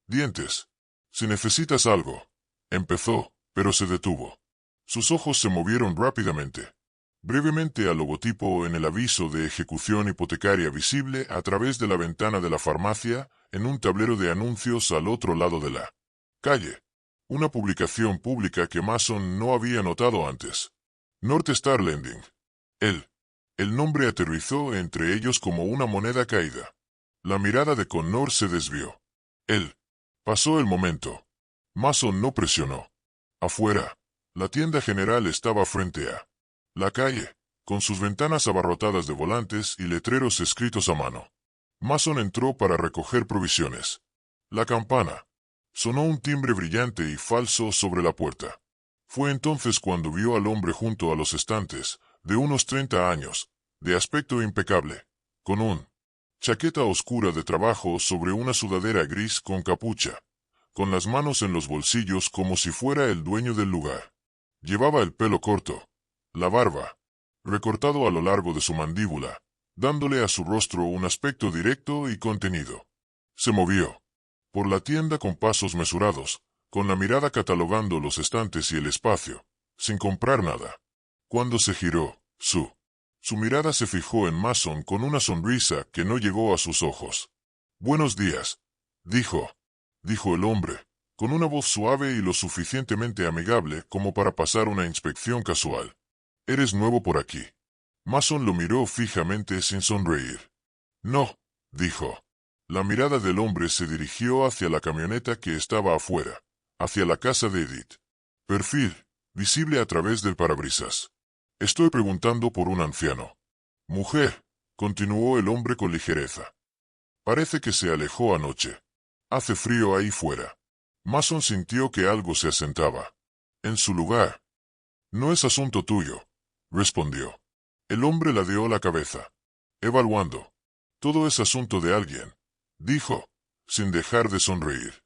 dientes. Si necesitas algo. Empezó, pero se detuvo. Sus ojos se movieron rápidamente. Brevemente al logotipo en el aviso de ejecución hipotecaria visible a través de la ventana de la farmacia en un tablero de anuncios al otro lado de la calle. Una publicación pública que Mason no había notado antes. North Star Lending. El nombre aterrizó entre ellos como una moneda caída. La mirada de Connor se desvió. Pasó el momento. Mason no presionó. Afuera, la tienda general estaba frente a la calle, con sus ventanas abarrotadas de volantes y letreros escritos a mano. Mason entró para recoger provisiones. La campana. Sonó un timbre brillante y falso sobre la puerta. Fue entonces cuando vio al hombre junto a los estantes, de unos 30 años, de aspecto impecable, con un chaqueta oscura de trabajo sobre una sudadera gris con capucha, con las manos en los bolsillos como si fuera el dueño del lugar. Llevaba el pelo corto, la barba, recortado a lo largo de su mandíbula, dándole a su rostro un aspecto directo y contenido. Se movió por la tienda con pasos mesurados, con la mirada catalogando los estantes y el espacio, sin comprar nada. Cuando se giró, su mirada se fijó en Mason con una sonrisa que no llegó a sus ojos. «Buenos días», dijo el hombre, con una voz suave y lo suficientemente amigable como para pasar una inspección casual. «¿Eres nuevo por aquí?» Mason lo miró fijamente sin sonreír. «No», dijo. La mirada del hombre se dirigió hacia la camioneta que estaba afuera, hacia la casa de Edith. Perfil, visible a través del parabrisas. «Estoy preguntando por un anciano». «Mujer», continuó el hombre con ligereza. «Parece que se alejó anoche. Hace frío ahí fuera». Mason sintió que algo se asentaba en su lugar. «No es asunto tuyo», respondió. El hombre ladeó la cabeza, evaluando. Todo es asunto de alguien, dijo, sin dejar de sonreír.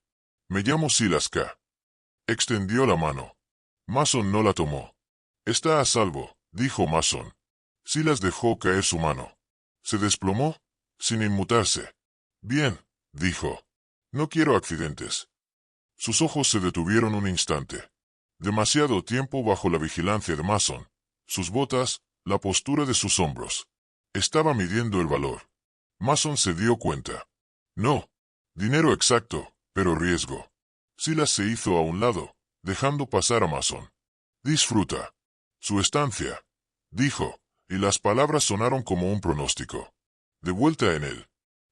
Me llamo Silas K. Extendió la mano. Mason no la tomó. Está a salvo, dijo Mason. Silas dejó caer su mano. Se desplomó, sin inmutarse. Bien, dijo. No quiero accidentes. Sus ojos se detuvieron un instante. Demasiado tiempo bajo la vigilancia de Mason. Sus botas, la postura de sus hombros. Estaba midiendo el valor. Mason se dio cuenta. No. Dinero exacto, pero riesgo. Silas se hizo a un lado, dejando pasar a Mason. Disfruta. Su estancia, dijo, y las palabras sonaron como un pronóstico. De vuelta en él.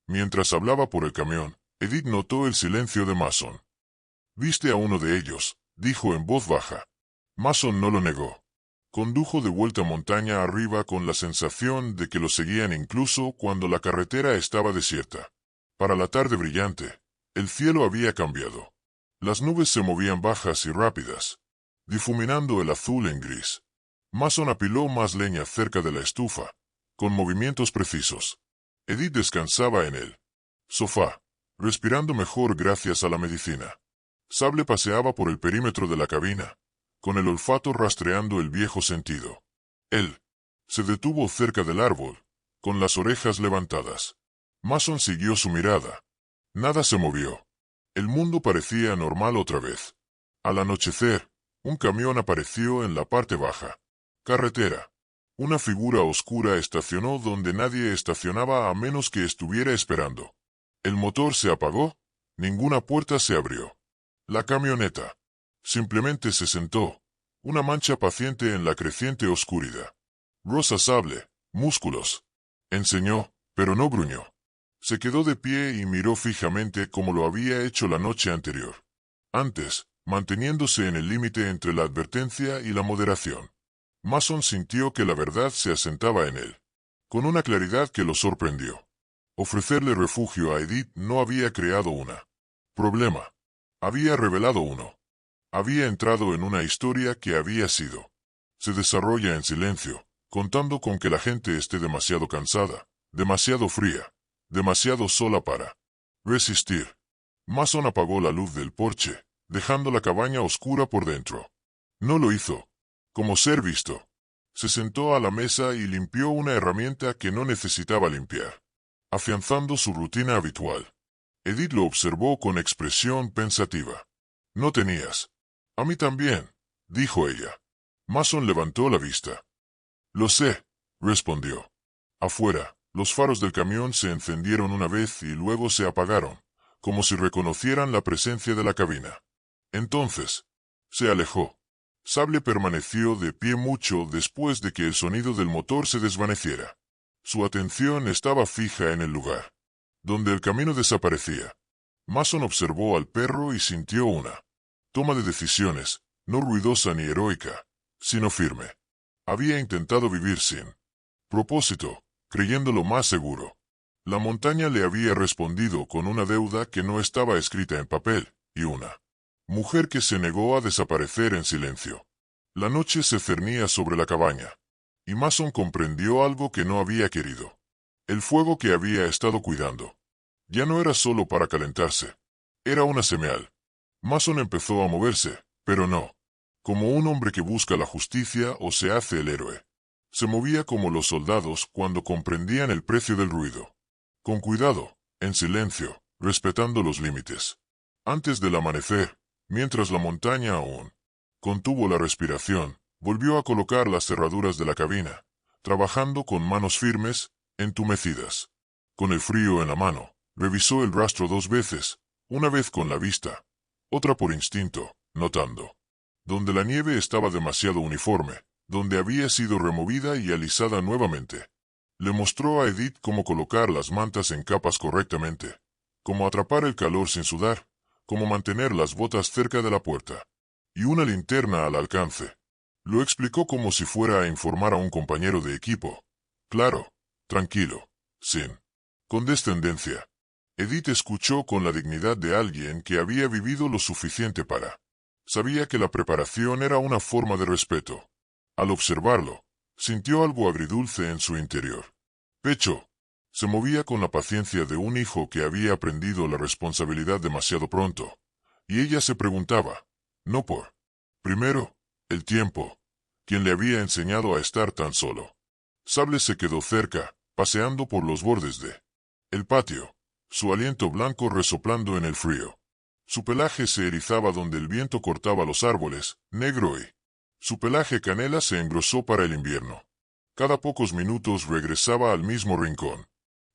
Mientras hablaba por el camión, Edith notó el silencio de Mason. «Viste a uno de ellos», dijo en voz baja. Mason no lo negó. Condujo de vuelta montaña arriba con la sensación de que lo seguían incluso cuando la carretera estaba desierta. Para la tarde brillante, el cielo había cambiado. Las nubes se movían bajas y rápidas, difuminando el azul en gris. Mason apiló más leña cerca de la estufa, con movimientos precisos. Edith descansaba en el sofá, respirando mejor gracias a la medicina. Sable paseaba por el perímetro de la cabina, con el olfato rastreando el viejo sentido. Él se detuvo cerca del árbol, con las orejas levantadas. Mason siguió su mirada. Nada se movió. El mundo parecía normal otra vez. Al anochecer, un camión apareció en la parte baja. Carretera. Una figura oscura estacionó donde nadie estacionaba a menos que estuviera esperando. El motor se apagó, ninguna puerta se abrió. La camioneta simplemente se sentó, una mancha paciente en la creciente oscuridad. Rosa sable, músculos. Enseñó, pero no gruñó. Se quedó de pie y miró fijamente como lo había hecho la noche anterior. Antes, manteniéndose en el límite entre la advertencia y la moderación. Mason sintió que la verdad se asentaba en él, con una claridad que lo sorprendió. Ofrecerle refugio a Edith no había creado una problema. Había revelado uno. Había entrado en una historia que había sido. Se desarrolla en silencio, contando con que la gente esté demasiado cansada, demasiado fría, demasiado sola para resistir. Mason apagó la luz del porche, dejando la cabaña oscura por dentro. No lo hizo como ser visto. Se sentó a la mesa y limpió una herramienta que no necesitaba limpiar, afianzando su rutina habitual. Edith lo observó con expresión pensativa. «No tenías». «A mí también», dijo ella. Mason levantó la vista. «Lo sé», respondió. Afuera, los faros del camión se encendieron una vez y luego se apagaron, como si reconocieran la presencia de la cabina. Entonces, se alejó. Sable permaneció de pie mucho después de que el sonido del motor se desvaneciera. Su atención estaba fija en el lugar, donde el camino desaparecía. Mason observó al perro y sintió una toma de decisiones, no ruidosa ni heroica, sino firme. Había intentado vivir sin propósito, creyéndolo más seguro. La montaña le había respondido con una deuda que no estaba escrita en papel, y una mujer que se negó a desaparecer en silencio. La noche se cernía sobre la cabaña, y Mason comprendió algo que no había querido. El fuego que había estado cuidando ya no era solo para calentarse. Era una señal. Mason empezó a moverse, pero no como un hombre que busca la justicia o se hace el héroe. Se movía como los soldados cuando comprendían el precio del ruido. Con cuidado, en silencio, respetando los límites. Antes del amanecer, mientras la montaña aún contuvo la respiración, volvió a colocar las cerraduras de la cabina, trabajando con manos firmes, entumecidas. Con el frío en la mano, revisó el rastro 2 veces, una vez con la vista, otra por instinto, notando donde la nieve estaba demasiado uniforme, donde había sido removida y alisada nuevamente. Le mostró a Edith cómo colocar las mantas en capas correctamente, cómo atrapar el calor sin sudar, cómo mantener las botas cerca de la puerta, y una linterna al alcance. Lo explicó como si fuera a informar a un compañero de equipo. Claro, tranquilo, sin condescendencia. Edith escuchó con la dignidad de alguien que había vivido lo suficiente para. Sabía que la preparación era una forma de respeto. Al observarlo, Sintió algo agridulce en su interior. Pecho. Se movía con la paciencia de un hijo que había aprendido la responsabilidad demasiado pronto. Y ella se preguntaba, no por, primero, el tiempo, quien le había enseñado a estar tan solo. Sable se quedó cerca, paseando por los bordes de el patio, su aliento blanco resoplando en el frío. Su pelaje se erizaba donde el viento cortaba los árboles, negro y su pelaje canela se engrosó para el invierno. Cada pocos minutos regresaba al mismo rincón,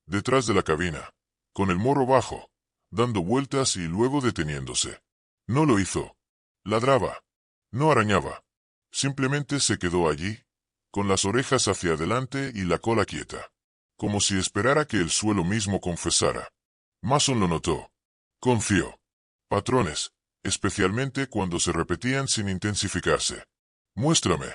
detrás de la cabina, con el morro bajo, dando vueltas y luego deteniéndose. No lo hizo. Ladraba. No arañaba. Simplemente se quedó allí, con las orejas hacia adelante y la cola quieta, como si esperara que el suelo mismo confesara. Mason lo notó. Confió. Patrones, especialmente cuando se repetían sin intensificarse. Muéstrame,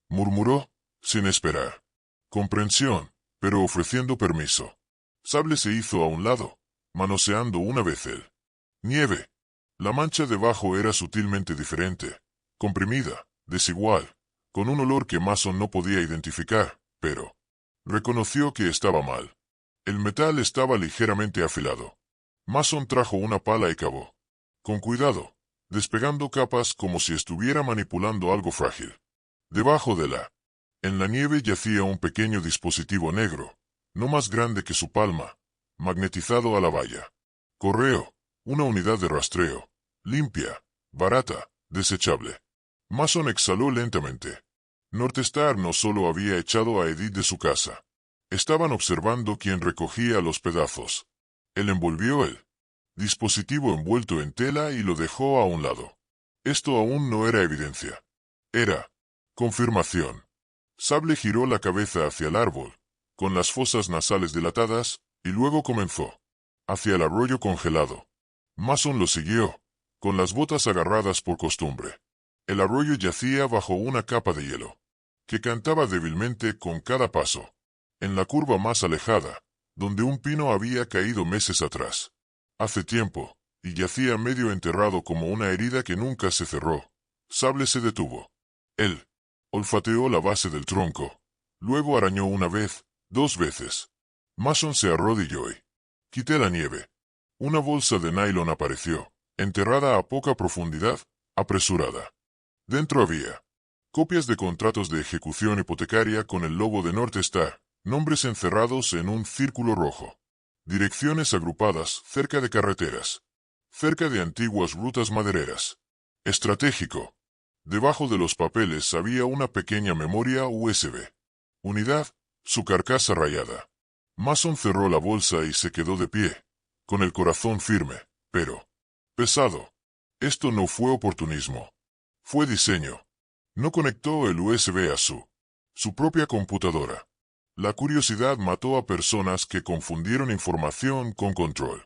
murmuró, sin esperar. Comprensión, pero ofreciendo permiso. Sable se hizo a un lado, manoseando una vez el nieve. La mancha debajo era sutilmente diferente, comprimida, desigual, con un olor que Mason no podía identificar, pero reconoció que estaba mal. El metal estaba ligeramente afilado. Mason trajo una pala y cavó. Con cuidado, despegando capas como si estuviera manipulando algo frágil. Debajo de en la nieve yacía un pequeño dispositivo negro, no más grande que su palma, magnetizado a la valla. Correo, una unidad de rastreo, limpia, barata, desechable. Mason exhaló lentamente. Northstar no solo había echado a Edith de su casa. Estaban observando quién recogía los pedazos. Él envolvió el dispositivo envuelto en tela y lo dejó a un lado. Esto aún no era evidencia. Era confirmación. Sable giró la cabeza hacia el árbol, con las fosas nasales dilatadas, y luego comenzó hacia el arroyo congelado. Mason lo siguió, con las botas agarradas por costumbre. El arroyo yacía bajo una capa de hielo, que cantaba débilmente con cada paso. En la curva más alejada, donde un pino había caído meses atrás. Hace tiempo, y yacía medio enterrado como una herida que nunca se cerró. Sable se detuvo. Él olfateó la base del tronco. Luego arañó una vez, 2 veces. Mason se arrodilló y quité la nieve. Una bolsa de nylon apareció, enterrada a poca profundidad, apresurada. Dentro había copias de contratos de ejecución hipotecaria con el logo de Northstar, nombres encerrados en un círculo rojo. Direcciones agrupadas cerca de carreteras, cerca de antiguas rutas madereras. Estratégico. Debajo de los papeles había una pequeña memoria USB. Unidad, su carcasa rayada. Mason cerró la bolsa y se quedó de pie, con el corazón firme, pero pesado. Esto no fue oportunismo. Fue diseño. No conectó el USB a su propia computadora. La curiosidad mató a personas que confundieron información con control.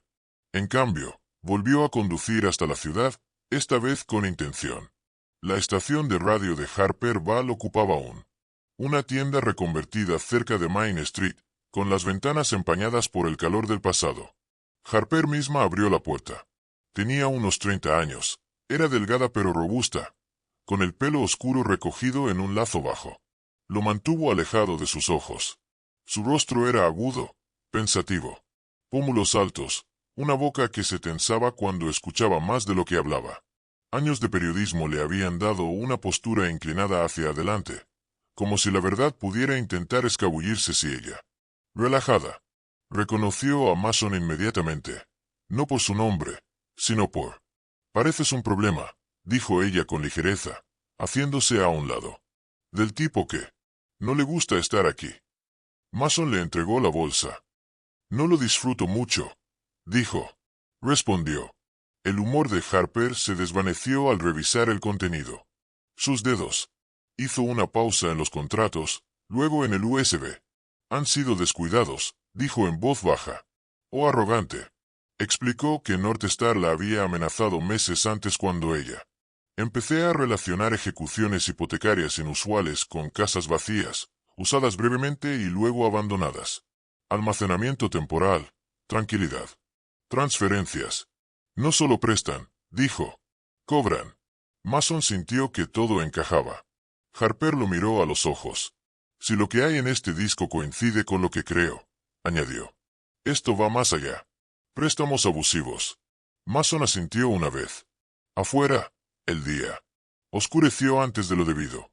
En cambio, volvió a conducir hasta la ciudad, esta vez con intención. La estación de radio de Harper Vale ocupaba una tienda reconvertida cerca de Main Street, con las ventanas empañadas por el calor del pasado. Harper misma abrió la puerta. Tenía unos 30 años. Era delgada pero robusta, con el pelo oscuro recogido en un lazo bajo. Lo mantuvo alejado de sus ojos. Su rostro era agudo, pensativo. Pómulos altos, una boca que se tensaba cuando escuchaba más de lo que hablaba. Años de periodismo le habían dado una postura inclinada hacia adelante, como si la verdad pudiera intentar escabullirse si ella. Relajada. Reconoció a Mason inmediatamente. No por su nombre, sino por... Pareces un problema, dijo ella con ligereza, haciéndose a un lado. Del tipo que no le gusta estar aquí. Mason le entregó la bolsa. No lo disfruto mucho, dijo. Respondió. El humor de Harper se desvaneció al revisar el contenido. Sus dedos. Hizo una pausa en los contratos, luego en el USB. Han sido descuidados, dijo en voz baja. O arrogante. Explicó que Northstar la había amenazado meses antes cuando ella. Empecé a relacionar ejecuciones hipotecarias inusuales con casas vacías, usadas brevemente y luego abandonadas. Almacenamiento temporal, tranquilidad. Transferencias. No solo prestan, dijo. Cobran. Mason sintió que todo encajaba. Harper lo miró a los ojos. Si lo que hay en este disco coincide con lo que creo, añadió. Esto va más allá. Préstamos abusivos. Mason asintió una vez. Afuera, el día oscureció antes de lo debido.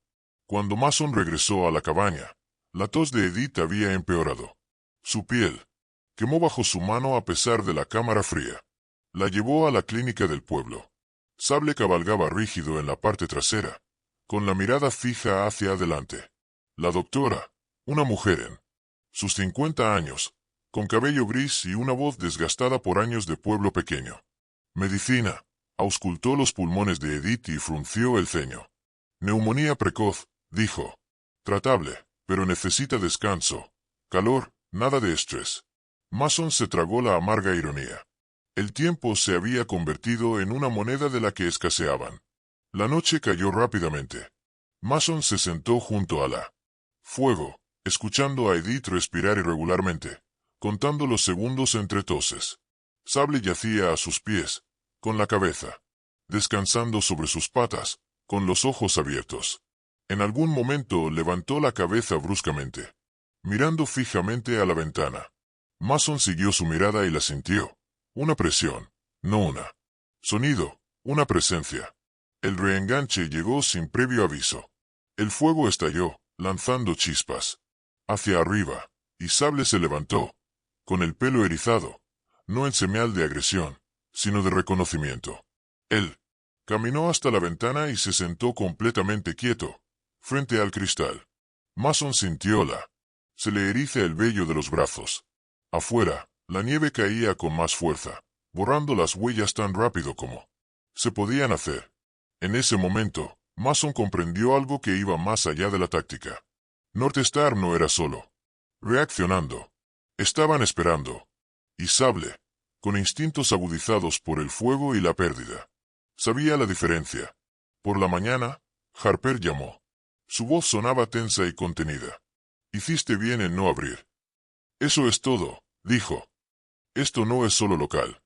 Cuando Mason regresó a la cabaña, la tos de Edith había empeorado. Su piel quemó bajo su mano a pesar de la cámara fría. La llevó a la clínica del pueblo. Sable cabalgaba rígido en la parte trasera, con la mirada fija hacia adelante. La doctora, una mujer en sus 50 años, con cabello gris y una voz desgastada por años de pueblo pequeño. Medicina, auscultó los pulmones de Edith y frunció el ceño. Neumonía precoz, dijo. Tratable, pero necesita descanso. Calor, nada de estrés. Mason se tragó la amarga ironía. El tiempo se había convertido en una moneda de la que escaseaban. La noche cayó rápidamente. Mason se sentó junto a la fuego, escuchando a Edith respirar irregularmente, contando los segundos entre toses. Sable yacía a sus pies, con la cabeza descansando sobre sus patas, con los ojos abiertos. En algún momento levantó la cabeza bruscamente, mirando fijamente a la ventana. Mason siguió su mirada y la sintió. Una presión, no una sonido, una presencia. El reenganche llegó sin previo aviso. El fuego estalló, lanzando chispas hacia arriba, y Sable se levantó, con el pelo erizado, no en señal de agresión, sino de reconocimiento. Él caminó hasta la ventana y se sentó completamente quieto, frente al cristal. Mason sintióla. Se le eriza el vello de los brazos. Afuera, la nieve caía con más fuerza, borrando las huellas tan rápido como se podían hacer. En ese momento, Mason comprendió algo que iba más allá de la táctica. Northstar no era solo reaccionando. Estaban esperando. Y Sable, con instintos agudizados por el fuego y la pérdida, sabía la diferencia. Por la mañana, Harper llamó. Su voz sonaba tensa y contenida. Hiciste bien en no abrir. Eso es todo, dijo. Esto no es solo local.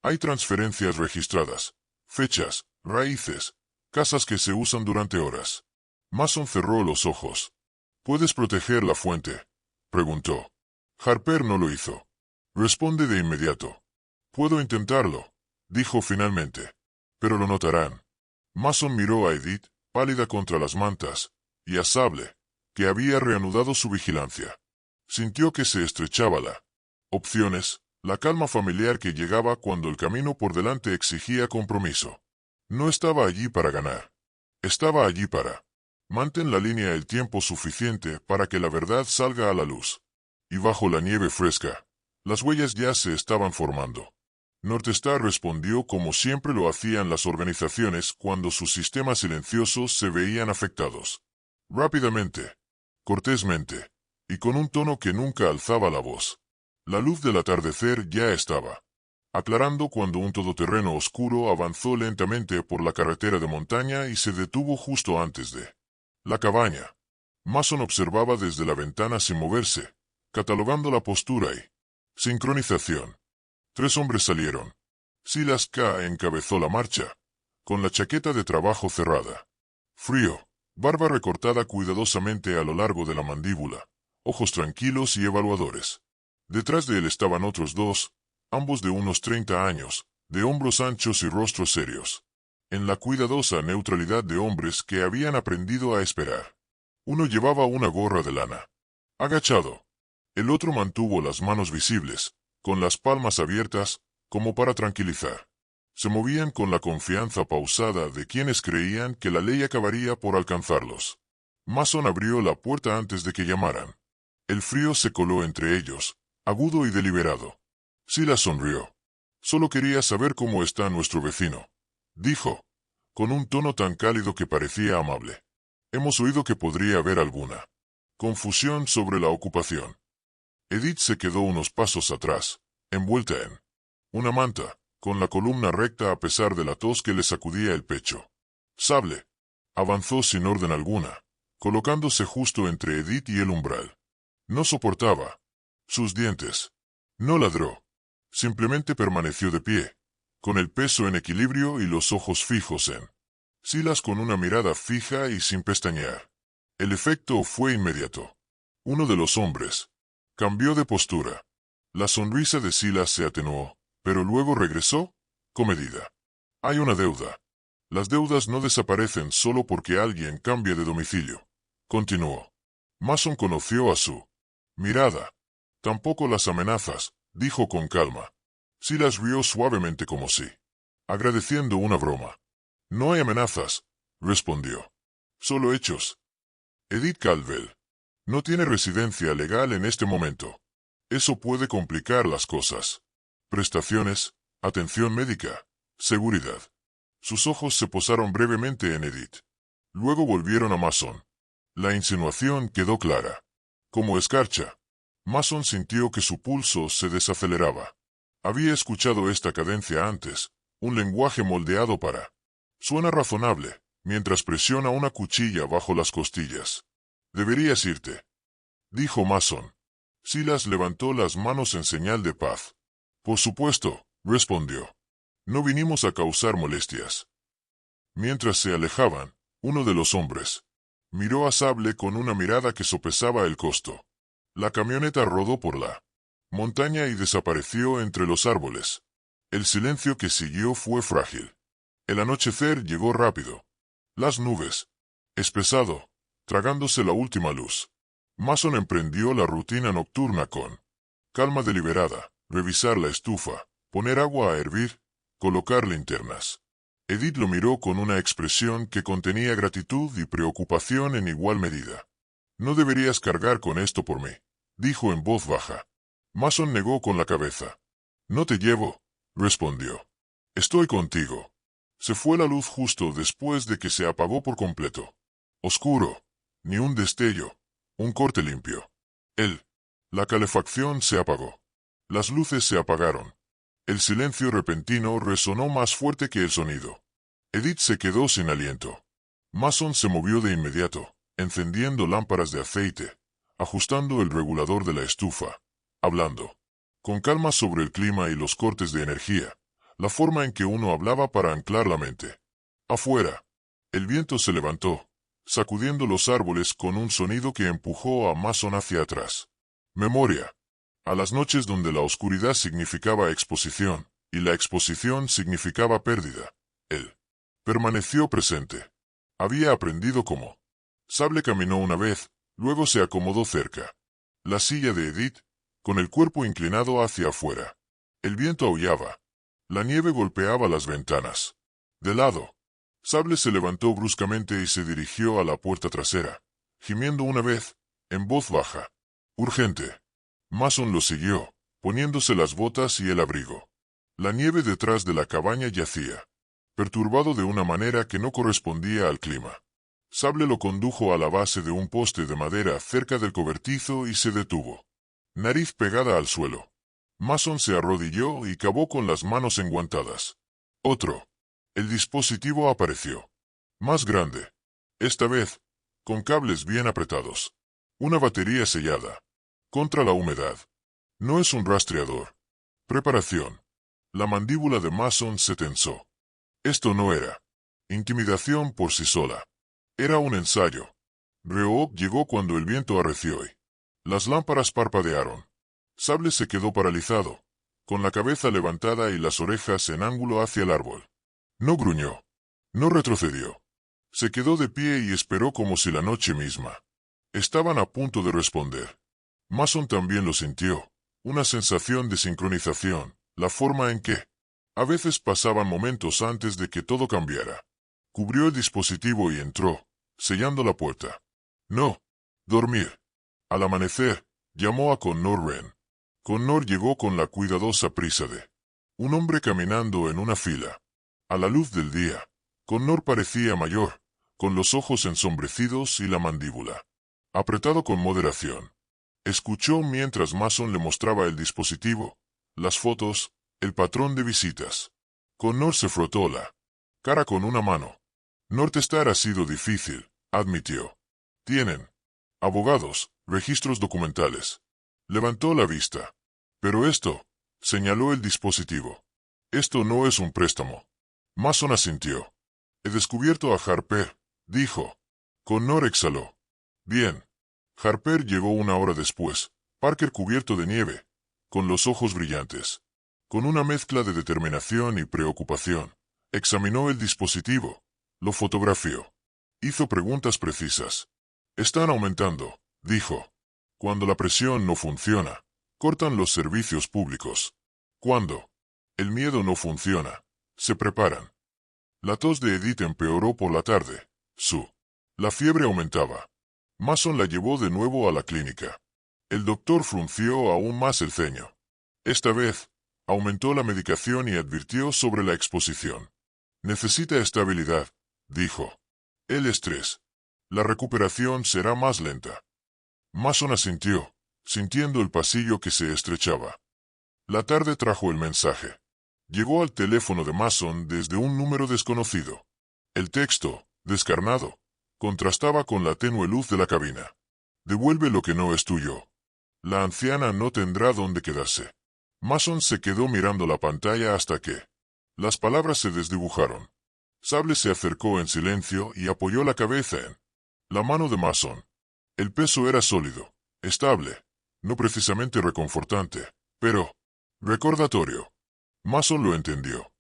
Hay transferencias registradas, fechas, raíces, casas que se usan durante horas. Mason cerró los ojos. ¿Puedes proteger la fuente?, preguntó. Harper no lo hizo. Responde de inmediato. Puedo intentarlo, dijo finalmente. Pero lo notarán. Mason miró a Edith, pálida contra las mantas, y a Sable, que había reanudado su vigilancia. Sintió que se estrechaba la opciones, la calma familiar que llegaba cuando el camino por delante exigía compromiso. No estaba allí para ganar. Estaba allí para mantén la línea el tiempo suficiente para que la verdad salga a la luz. Y bajo la nieve fresca, las huellas ya se estaban formando. Northstar respondió como siempre lo hacían las organizaciones cuando sus sistemas silenciosos se veían afectados. Rápidamente, cortésmente, y con un tono que nunca alzaba la voz. La luz del atardecer ya estaba aclarando cuando un todoterreno oscuro avanzó lentamente por la carretera de montaña y se detuvo justo antes de la cabaña. Mason observaba desde la ventana sin moverse, catalogando la postura y sincronización. 3 hombres salieron. Silas K. encabezó la marcha, con la chaqueta de trabajo cerrada. Frío, barba recortada cuidadosamente a lo largo de la mandíbula, ojos tranquilos y evaluadores. Detrás de él estaban otros 2, ambos de unos 30 años, de hombros anchos y rostros serios, en la cuidadosa neutralidad de hombres que habían aprendido a esperar. Uno llevaba una gorra de lana, agachado. El otro mantuvo las manos visibles, con las palmas abiertas, como para tranquilizar. Se movían con la confianza pausada de quienes creían que la ley acabaría por alcanzarlos. Mason abrió la puerta antes de que llamaran. El frío se coló entre ellos, agudo y deliberado. Silas sonrió. Solo quería saber cómo está nuestro vecino, dijo, con un tono tan cálido que parecía amable. Hemos oído que podría haber alguna confusión sobre la ocupación. Edith se quedó unos pasos atrás, envuelta en una manta, con la columna recta a pesar de la tos que le sacudía el pecho. Sable avanzó sin orden alguna, colocándose justo entre Edith y el umbral. No soportaba sus dientes. No ladró. Simplemente permaneció de pie, con el peso en equilibrio y los ojos fijos en Silas con una mirada fija y sin pestañear. El efecto fue inmediato. Uno de los hombres cambió de postura. La sonrisa de Silas se atenuó, pero luego regresó, comedida. Hay una deuda. Las deudas no desaparecen solo porque alguien cambia de domicilio. Continuó. Mason conoció a su mirada. Tampoco las amenazas, dijo con calma. Silas rió suavemente como si agradeciendo una broma. No hay amenazas, respondió. Solo hechos. Edith Caldwell no tiene residencia legal en este momento. Eso puede complicar las cosas. Prestaciones, atención médica, seguridad. Sus ojos se posaron brevemente en Edith. Luego volvieron a Mason. La insinuación quedó clara. Como escarcha. Mason sintió que su pulso se desaceleraba. Había escuchado esta cadencia antes, un lenguaje moldeado para. Suena razonable, mientras presiona una cuchilla bajo las costillas. Deberías irte, dijo Mason. Silas levantó las manos en señal de paz. Por supuesto, respondió. No vinimos a causar molestias. Mientras se alejaban, uno de los hombres miró a Sable con una mirada que sopesaba el costo. La camioneta rodó por la montaña y desapareció entre los árboles. El silencio que siguió fue frágil. El anochecer llegó rápido. Las nubes, espesado, tragándose la última luz. Mason emprendió la rutina nocturna con calma deliberada, revisar la estufa, poner agua a hervir, colocar linternas. Edith lo miró con una expresión que contenía gratitud y preocupación en igual medida. No deberías cargar con esto por mí, dijo en voz baja. Mason negó con la cabeza. No te llevo, respondió. Estoy contigo. Se fue la luz justo después de que se apagó por completo. Oscuro. Ni un destello. Un corte limpio. La calefacción se apagó. Las luces se apagaron. El silencio repentino resonó más fuerte que el sonido. Edith se quedó sin aliento. Mason se movió de inmediato, encendiendo lámparas de aceite, ajustando el regulador de la estufa, hablando con calma sobre el clima y los cortes de energía, la forma en que uno hablaba para anclar la mente. Afuera, el viento se levantó, sacudiendo los árboles con un sonido que empujó a Mason hacia atrás. Memoria. A las noches donde la oscuridad significaba exposición, y la exposición significaba pérdida. Él permaneció presente. Había aprendido cómo. Sable caminó una vez, luego se acomodó cerca. La silla de Edith, con el cuerpo inclinado hacia afuera. El viento aullaba. La nieve golpeaba las ventanas. De lado. Sable se levantó bruscamente y se dirigió a la puerta trasera, gimiendo una vez, en voz baja. Urgente. Mason lo siguió, poniéndose las botas y el abrigo. La nieve detrás de la cabaña yacía, perturbado de una manera que no correspondía al clima. Sable lo condujo a la base de un poste de madera cerca del cobertizo y se detuvo. Nariz pegada al suelo. Mason se arrodilló y cavó con las manos enguantadas. Otro. El dispositivo apareció. Más grande. Esta vez, con cables bien apretados. Una batería sellada. Contra la humedad. No es un rastreador. Preparación. La mandíbula de Mason se tensó. Esto no era intimidación por sí sola. Era un ensayo. Reob llegó cuando el viento arreció y las lámparas parpadearon. Sable se quedó paralizado, con la cabeza levantada y las orejas en ángulo hacia el árbol. No gruñó. No retrocedió. Se quedó de pie y esperó como si la noche misma. Estaban a punto de responder. Mason también lo sintió. Una sensación de sincronización, la forma en que a veces pasaban momentos antes de que todo cambiara. Cubrió el dispositivo y entró, sellando la puerta. No. Dormir. Al amanecer, llamó a Connor Wren. Connor llegó con la cuidadosa prisa de un hombre caminando en una fila. A la luz del día, Connor parecía mayor, con los ojos ensombrecidos y la mandíbula apretado con moderación. Escuchó mientras Mason le mostraba el dispositivo, las fotos, el patrón de visitas. Connor se frotó la cara con una mano. Northstar ha sido difícil, admitió. Tienen abogados, registros documentales. Levantó la vista. Pero esto, señaló el dispositivo. Esto no es un préstamo. Mason asintió. He descubierto a Harper, dijo. Connor exhaló. Bien. Harper llegó una hora después, Parker cubierto de nieve, con los ojos brillantes. Con una mezcla de determinación y preocupación, examinó el dispositivo, lo fotografió. Hizo preguntas precisas. Están aumentando, dijo. Cuando la presión no funciona, cortan los servicios públicos. Cuando el miedo no funciona, se preparan. La tos de Edith empeoró por la tarde. La fiebre aumentaba. Mason la llevó de nuevo a la clínica. El doctor frunció aún más el ceño. Esta vez, aumentó la medicación y advirtió sobre la exposición. Necesita estabilidad, dijo. El estrés. La recuperación será más lenta. Mason asintió, sintiendo el pasillo que se estrechaba. La tarde trajo el mensaje. Llegó al teléfono de Mason desde un número desconocido. El texto, descarnado, contrastaba con la tenue luz de la cabina. Devuelve lo que no es tuyo. La anciana no tendrá dónde quedarse. Mason se quedó mirando la pantalla hasta que las palabras se desdibujaron. Sable se acercó en silencio y apoyó la cabeza en la mano de Mason. El peso era sólido, estable, no precisamente reconfortante, pero recordatorio. Mason lo entendió.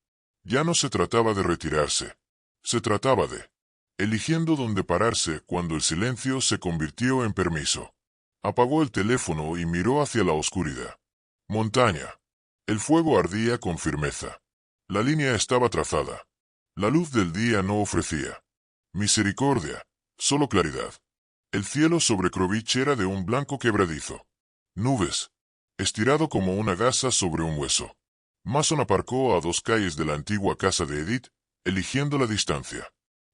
Ya no se trataba de retirarse. Se trataba de eligiendo dónde pararse cuando el silencio se convirtió en permiso. Apagó el teléfono y miró hacia la oscuridad. Montaña. El fuego ardía con firmeza. La línea estaba trazada. La luz del día no ofrecía misericordia, solo claridad. El cielo sobre Crovich era de un blanco quebradizo. Nubes. Estirado como una gasa sobre un hueso. Mason aparcó a 2 calles de la antigua casa de Edith, eligiendo la distancia.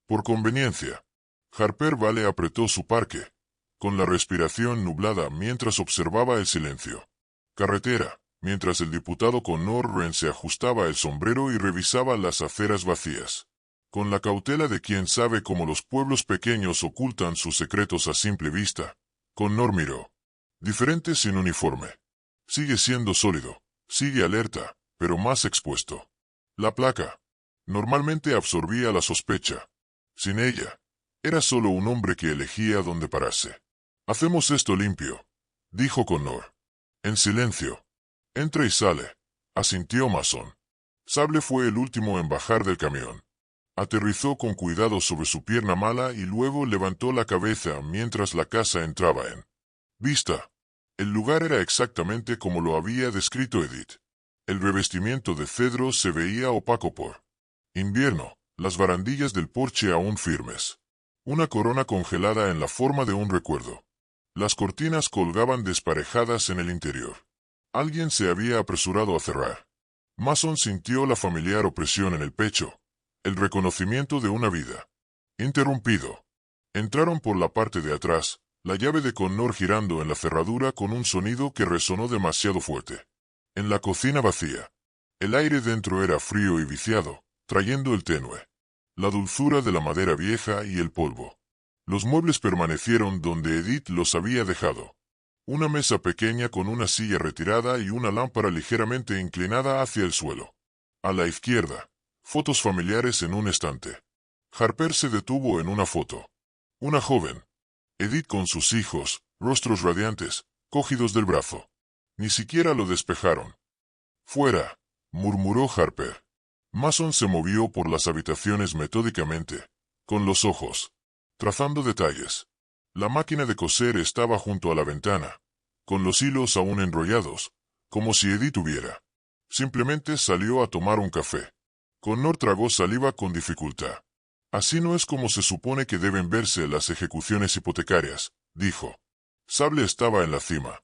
Por conveniencia, Harper Vale apretó su parque, con la respiración nublada mientras observaba el silencio. Carretera, mientras el diputado Connor Wren se ajustaba el sombrero y revisaba las aceras vacías. Con la cautela de quien sabe cómo los pueblos pequeños ocultan sus secretos a simple vista, Connor miró. Diferente sin uniforme. Sigue siendo sólido, sigue alerta, pero más expuesto. La placa. Normalmente absorbía la sospecha. Sin ella, era solo un hombre que elegía dónde pararse. Hacemos esto limpio, dijo Connor. En silencio. Entra y sale, asintió Mason. Sable fue el último en bajar del camión. Aterrizó con cuidado sobre su pierna mala y luego levantó la cabeza mientras la casa entraba en vista. El lugar era exactamente como lo había descrito Edith. El revestimiento de cedro se veía opaco por invierno, las barandillas del porche aún firmes. Una corona congelada en la forma de un recuerdo. Las cortinas colgaban desparejadas en el interior. Alguien se había apresurado a cerrar. Mason sintió la familiar opresión en el pecho, el reconocimiento de una vida. Interrumpido. Entraron por la parte de atrás, la llave de Connor girando en la cerradura con un sonido que resonó demasiado fuerte. En la cocina vacía. El aire dentro era frío y viciado, trayendo el tenue. La dulzura de la madera vieja y el polvo. Los muebles permanecieron donde Edith los había dejado. Una mesa pequeña con una silla retirada y una lámpara ligeramente inclinada hacia el suelo. A la izquierda, fotos familiares en un estante. Harper se detuvo en una foto. Una joven. Edith con sus hijos, rostros radiantes, cogidos del brazo. Ni siquiera lo despejaron. Fuera, murmuró Harper. Mason se movió por las habitaciones metódicamente, con los ojos, trazando detalles. La máquina de coser estaba junto a la ventana, con los hilos aún enrollados, como si Edith hubiera. Simplemente salió a tomar un café. Connor tragó saliva con dificultad. Así no es como se supone que deben verse las ejecuciones hipotecarias, dijo. Sable estaba en la cima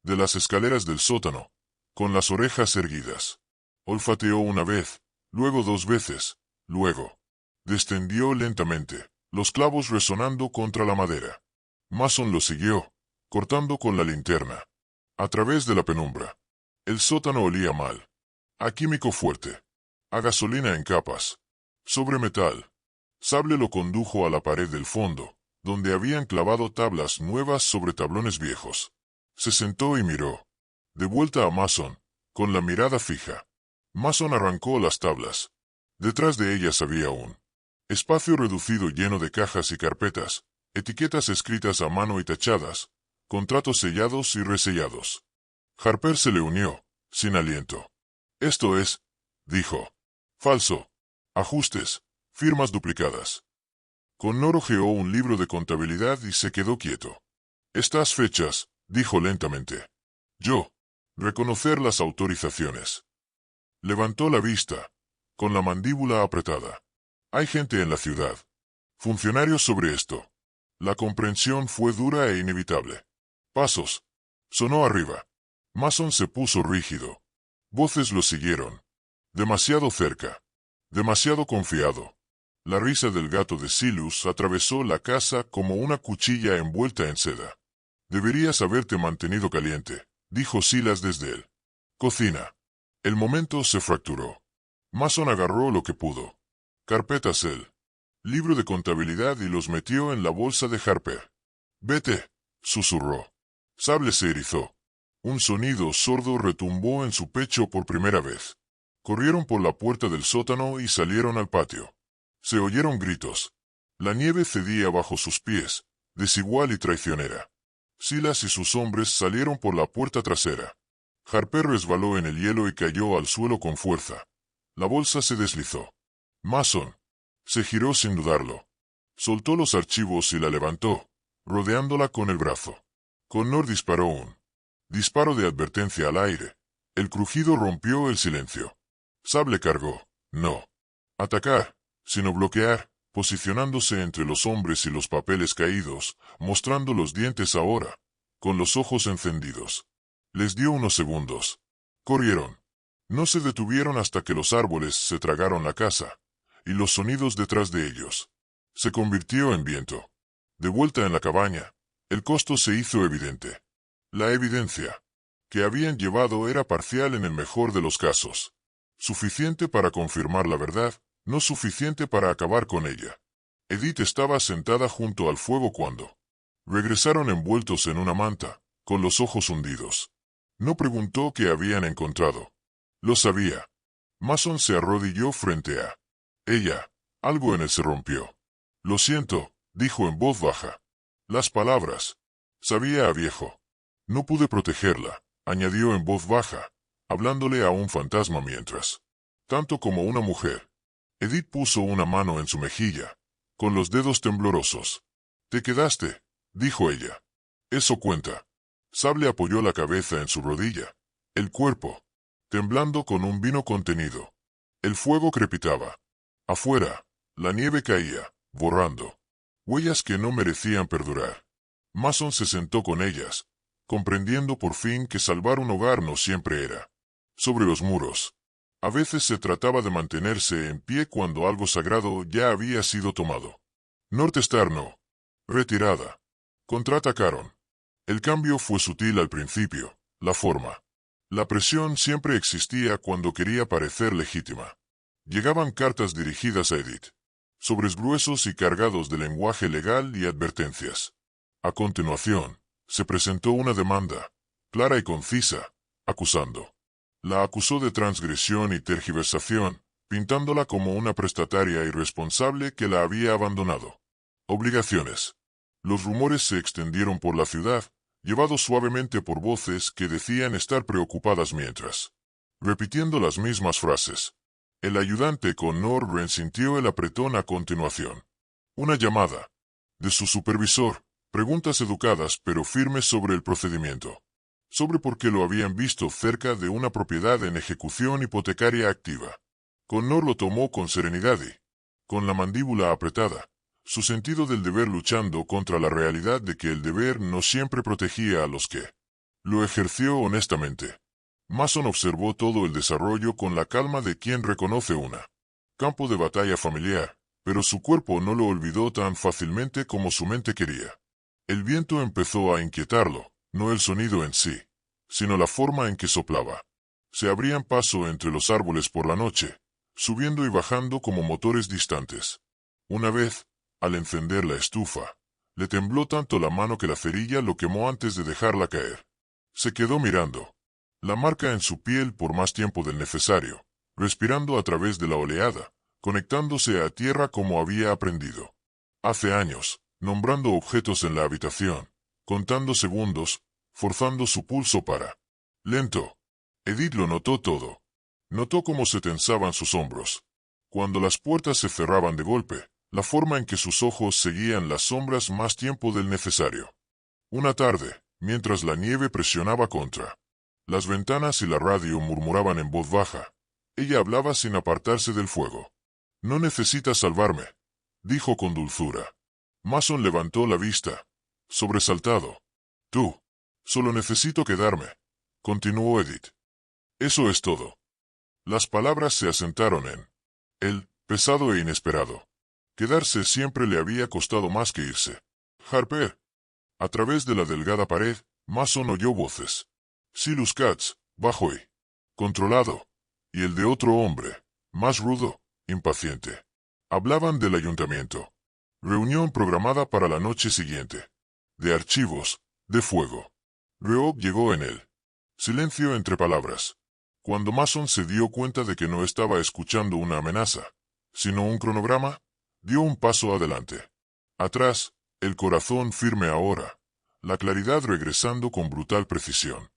de las escaleras del sótano, con las orejas erguidas. Olfateó una vez, luego 2 veces, luego descendió lentamente, los clavos resonando contra la madera. Mason lo siguió, cortando con la linterna. A través de la penumbra. El sótano olía mal. A químico fuerte. A gasolina en capas. Sobre metal. Sable lo condujo a la pared del fondo, donde habían clavado tablas nuevas sobre tablones viejos. Se sentó y miró. De vuelta a Mason, con la mirada fija. Mason arrancó las tablas. Detrás de ellas había un espacio reducido lleno de cajas y carpetas, etiquetas escritas a mano y tachadas, contratos sellados y resellados. Harper se le unió, sin aliento. Esto es, dijo. Falso. Ajustes, firmas duplicadas. Connor hojeó un libro de contabilidad y se quedó quieto. Estas fechas, dijo lentamente. Yo. Reconocer las autorizaciones. Levantó la vista, con la mandíbula apretada. Hay gente en la ciudad. Funcionarios sobre esto. La comprensión fue dura e inevitable. Pasos. Sonó arriba. Mason se puso rígido. Voces lo siguieron. Demasiado cerca. Demasiado confiado. La risa del gato de Silus atravesó la casa como una cuchilla envuelta en seda. Deberías haberte mantenido caliente, dijo Silas desde él. Cocina. El momento se fracturó. Mason agarró lo que pudo. Carpetas él. Libro de contabilidad y los metió en la bolsa de Harper. Vete, susurró. Sable se erizó. Un sonido sordo retumbó en su pecho por primera vez. Corrieron por la puerta del sótano y salieron al patio. Se oyeron gritos. La nieve cedía bajo sus pies, desigual y traicionera. Silas y sus hombres salieron por la puerta trasera. Harper resbaló en el hielo y cayó al suelo con fuerza. La bolsa se deslizó. Mason. Se giró sin dudarlo. Soltó los archivos y la levantó, rodeándola con el brazo. Connor disparó un disparo de advertencia al aire. El crujido rompió el silencio. Sable cargó. No atacar, sino bloquear, posicionándose entre los hombres y los papeles caídos, mostrando los dientes ahora, con los ojos encendidos. Les dio unos segundos. Corrieron. No se detuvieron hasta que los árboles se tragaron la casa, y los sonidos detrás de ellos. Se convirtió en viento. De vuelta en la cabaña, el costo se hizo evidente. La evidencia que habían llevado era parcial en el mejor de los casos. Suficiente para confirmar la verdad, no suficiente para acabar con ella. Edith estaba sentada junto al fuego cuando regresaron envueltos en una manta, con los ojos hundidos. No preguntó qué habían encontrado. Lo sabía. Mason se arrodilló frente a ella. Algo en él se rompió. Lo siento, dijo en voz baja. Las palabras. Sabía a viejo. No pude protegerla, añadió en voz baja, hablándole a un fantasma mientras. Tanto como una mujer. Edith puso una mano en su mejilla, con los dedos temblorosos. Te quedaste, dijo ella. Eso cuenta. Sable apoyó la cabeza en su rodilla, el cuerpo, temblando con un vino contenido. El fuego crepitaba. Afuera, la nieve caía, borrando huellas que no merecían perdurar. Mason se sentó con ellas, comprendiendo por fin que salvar un hogar no siempre era sobre los muros. A veces se trataba de mantenerse en pie cuando algo sagrado ya había sido tomado. North Star no. Retirada. Contraatacaron. El cambio fue sutil al principio, la forma. La presión siempre existía cuando quería parecer legítima. Llegaban cartas dirigidas a Edith. Sobres gruesos y cargados de lenguaje legal y advertencias. A continuación, se presentó una demanda, clara y concisa, acusando. La acusó de transgresión y tergiversación, pintándola como una prestataria irresponsable que la había abandonado. Obligaciones. Los rumores se extendieron por la ciudad, llevados suavemente por voces que decían estar preocupadas mientras, repitiendo las mismas frases. El ayudante Connor resintió el apretón a continuación. Una llamada. De su supervisor, preguntas educadas pero firmes sobre el procedimiento. Sobre por qué lo habían visto cerca de una propiedad en ejecución hipotecaria activa. Connor lo tomó con serenidad y, con la mandíbula apretada, su sentido del deber luchando contra la realidad de que el deber no siempre protegía a los que lo ejerció honestamente. Mason observó todo el desarrollo con la calma de quien reconoce una campo de batalla familiar, pero su cuerpo no lo olvidó tan fácilmente como su mente quería. El viento empezó a inquietarlo, no el sonido en sí, sino la forma en que soplaba. Se abrían paso entre los árboles por la noche, subiendo y bajando como motores distantes. Una vez, al encender la estufa, le tembló tanto la mano que la cerilla lo quemó antes de dejarla caer. Se quedó mirando. La marca en su piel por más tiempo del necesario, respirando a través de la oleada, conectándose a tierra como había aprendido. Hace años, nombrando objetos en la habitación, contando segundos, forzando su pulso para. Lento. Edith lo notó todo. Notó cómo se tensaban sus hombros. Cuando las puertas se cerraban de golpe, la forma en que sus ojos seguían las sombras más tiempo del necesario. Una tarde, mientras la nieve presionaba contra las ventanas y la radio murmuraban en voz baja, ella hablaba sin apartarse del fuego. «No necesitas salvarme», dijo con dulzura. Mason levantó la vista, sobresaltado. «Tú. Solo necesito quedarme», continuó Edith. «Eso es todo». Las palabras se asentaron en él, pesado e inesperado. Quedarse siempre le había costado más que irse. «Harper». A través de la delgada pared, Mason oyó voces. Silas Katz, bajo y controlado, y el de otro hombre, más rudo, impaciente. Hablaban del ayuntamiento. Reunión programada para la noche siguiente. De archivos, de fuego. Reog llegó en él. Silencio entre palabras. Cuando Mason se dio cuenta de que no estaba escuchando una amenaza, sino un cronograma, dio un paso adelante. Atrás, el corazón firme ahora, la claridad regresando con brutal precisión.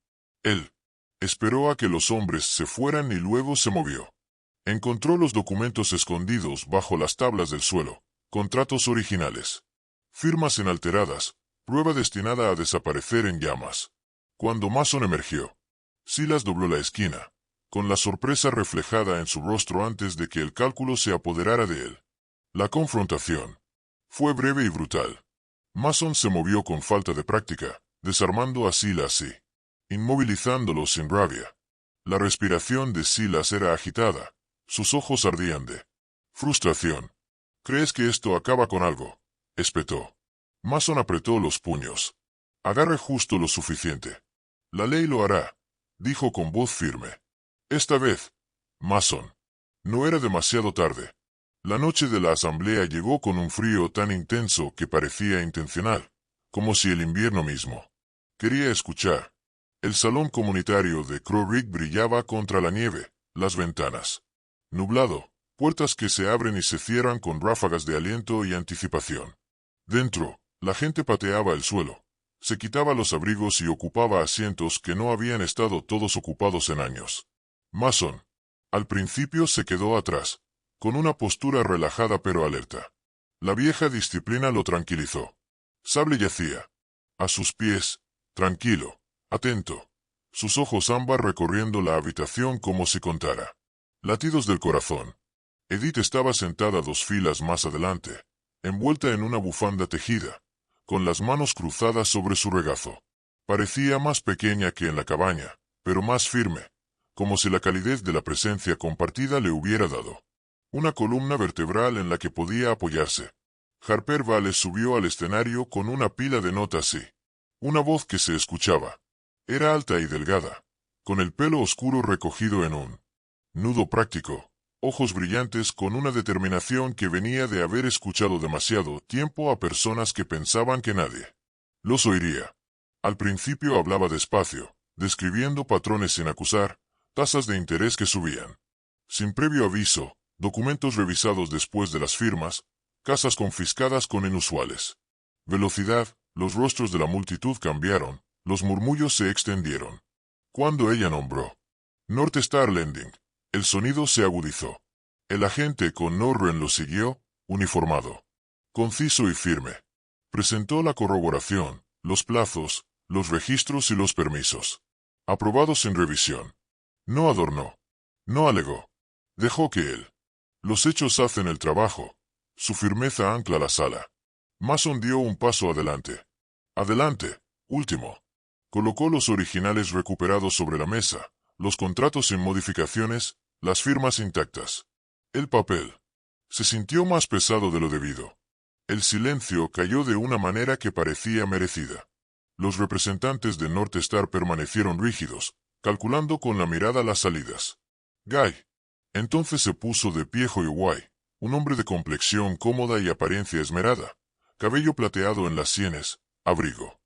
Él esperó a que los hombres se fueran y luego se movió. Encontró los documentos escondidos bajo las tablas del suelo, contratos originales, firmas inalteradas, prueba destinada a desaparecer en llamas. Cuando Mason emergió, Silas dobló la esquina, con la sorpresa reflejada en su rostro antes de que el cálculo se apoderara de él. La confrontación fue breve y brutal. Mason se movió con falta de práctica, desarmando a Silas y inmovilizándolo sin rabia. La respiración de Silas era agitada, sus ojos ardían de frustración. «¿Crees que esto acaba con algo?», espetó. Mason apretó los puños. «Agarre justo lo suficiente. La ley lo hará», dijo con voz firme. Esta vez, Mason. No era demasiado tarde. La noche de la asamblea llegó con un frío tan intenso que parecía intencional, como si el invierno mismo quería escuchar. El salón comunitario de Crow Ridge brillaba contra la nieve, las ventanas. Nublado, puertas que se abren y se cierran con ráfagas de aliento y anticipación. Dentro, la gente pateaba el suelo, se quitaba los abrigos y ocupaba asientos que no habían estado todos ocupados en años. Mason, al principio, se quedó atrás, con una postura relajada pero alerta. La vieja disciplina lo tranquilizó. Sable yacía a sus pies, tranquilo, atento, sus ojos ámbar recorriendo la habitación como si contara latidos del corazón. Edith estaba sentada 2 filas más adelante, envuelta en una bufanda tejida, con las manos cruzadas sobre su regazo. Parecía más pequeña que en la cabaña, pero más firme, como si la calidez de la presencia compartida le hubiera dado una columna vertebral en la que podía apoyarse. Harper Vale subió al escenario con una pila de notas y una voz que se escuchaba. Era alta y delgada, con el pelo oscuro recogido en un nudo práctico, ojos brillantes con una determinación que venía de haber escuchado demasiado tiempo a personas que pensaban que nadie los oiría. Al principio hablaba despacio, describiendo patrones sin acusar, tasas de interés que subían sin previo aviso, documentos revisados después de las firmas, casas confiscadas con inusuales velocidad. Los rostros de la multitud cambiaron, los murmullos se extendieron. Cuando ella nombró North Star Lending, el sonido se agudizó. El agente con Norren lo siguió, uniformado, conciso y firme. Presentó la corroboración, los plazos, los registros y los permisos. Aprobados en revisión. No adornó. No alegó. Dejó que él. Los hechos hacen el trabajo. Su firmeza ancla la sala. Mason dio un paso adelante. Adelante, último. Colocó los originales recuperados sobre la mesa, los contratos sin modificaciones, las firmas intactas. El papel. Se sintió más pesado de lo debido. El silencio cayó de una manera que parecía merecida. Los representantes de North Star permanecieron rígidos, calculando con la mirada las salidas. Guy. Entonces se puso de pie Joy, un hombre de complexión cómoda y apariencia esmerada, cabello plateado en las sienes, abrigo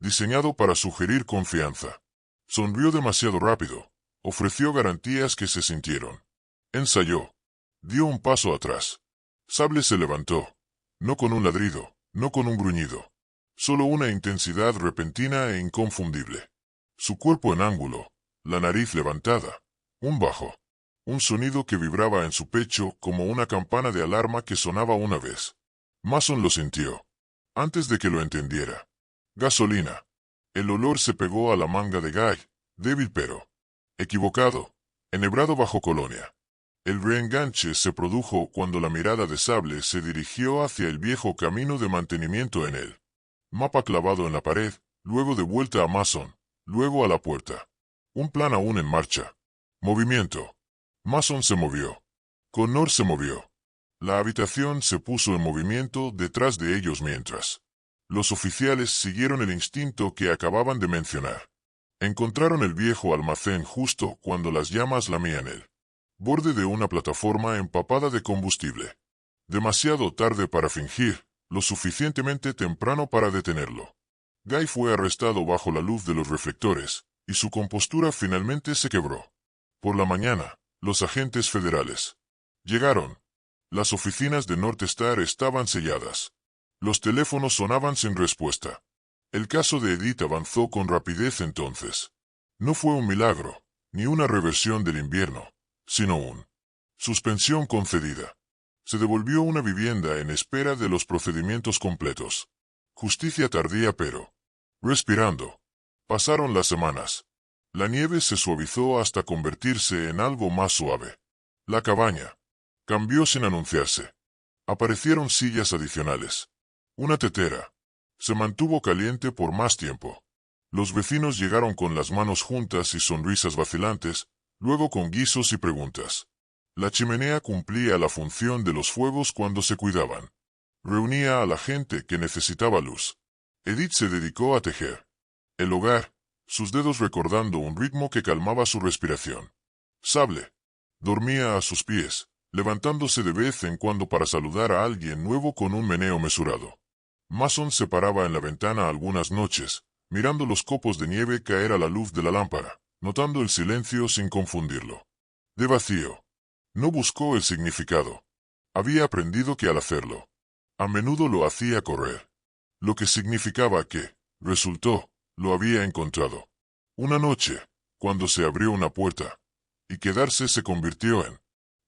diseñado para sugerir confianza. Sonrió demasiado rápido, ofreció garantías que se sintieron. Ensayó. Dio un paso atrás. Sable se levantó. No con un ladrido, no con un gruñido. solo una intensidad repentina e inconfundible. Su cuerpo en ángulo, la nariz levantada, un bajo, un sonido que vibraba en su pecho como una campana de alarma que sonaba una vez. Mason lo sintió, antes de que lo entendiera. Gasolina. El olor se pegó a la manga de Guy, débil pero equivocado, enhebrado bajo colonia. El reenganche se produjo cuando la mirada de Sable se dirigió hacia el viejo camino de mantenimiento en él. Mapa clavado en la pared, luego de vuelta a Mason, luego a la puerta. Un plan aún en marcha. Movimiento. Mason se movió. Connor se movió. La habitación se puso en movimiento detrás de ellos mientras los oficiales siguieron el instinto que acababan de mencionar. Encontraron el viejo almacén justo cuando las llamas lamían el borde de una plataforma empapada de combustible. Demasiado tarde para fingir, lo suficientemente temprano para detenerlo. Guy fue arrestado bajo la luz de los reflectores, y su compostura finalmente se quebró. Por la mañana, los agentes federales llegaron. Las oficinas de North Star estaban selladas. Los teléfonos sonaban sin respuesta. El caso de Edith avanzó con rapidez entonces. No fue un milagro, ni una reversión del invierno, sino un suspensión concedida. Se devolvió una vivienda en espera de los procedimientos completos. Justicia tardía pero respirando. Pasaron las semanas. La nieve se suavizó hasta convertirse en algo más suave. La cabaña cambió sin anunciarse. Aparecieron sillas adicionales. Una tetera. Se mantuvo caliente por más tiempo. Los vecinos llegaron con las manos juntas y sonrisas vacilantes, luego con guisos y preguntas. La chimenea cumplía la función de los fuegos cuando se cuidaban. Reunía a la gente que necesitaba luz. Edith se dedicó a tejer. El hogar, sus dedos recordando un ritmo que calmaba su respiración. Sable dormía a sus pies, levantándose de vez en cuando para saludar a alguien nuevo con un meneo mesurado. Mason se paraba en la ventana algunas noches, mirando los copos de nieve caer a la luz de la lámpara, notando el silencio sin confundirlo. De vacío. No buscó el significado. Había aprendido que al hacerlo, a menudo lo hacía correr. Lo que significaba que, resultó, lo había encontrado. Una noche, cuando se abrió una puerta, y quedarse se convirtió en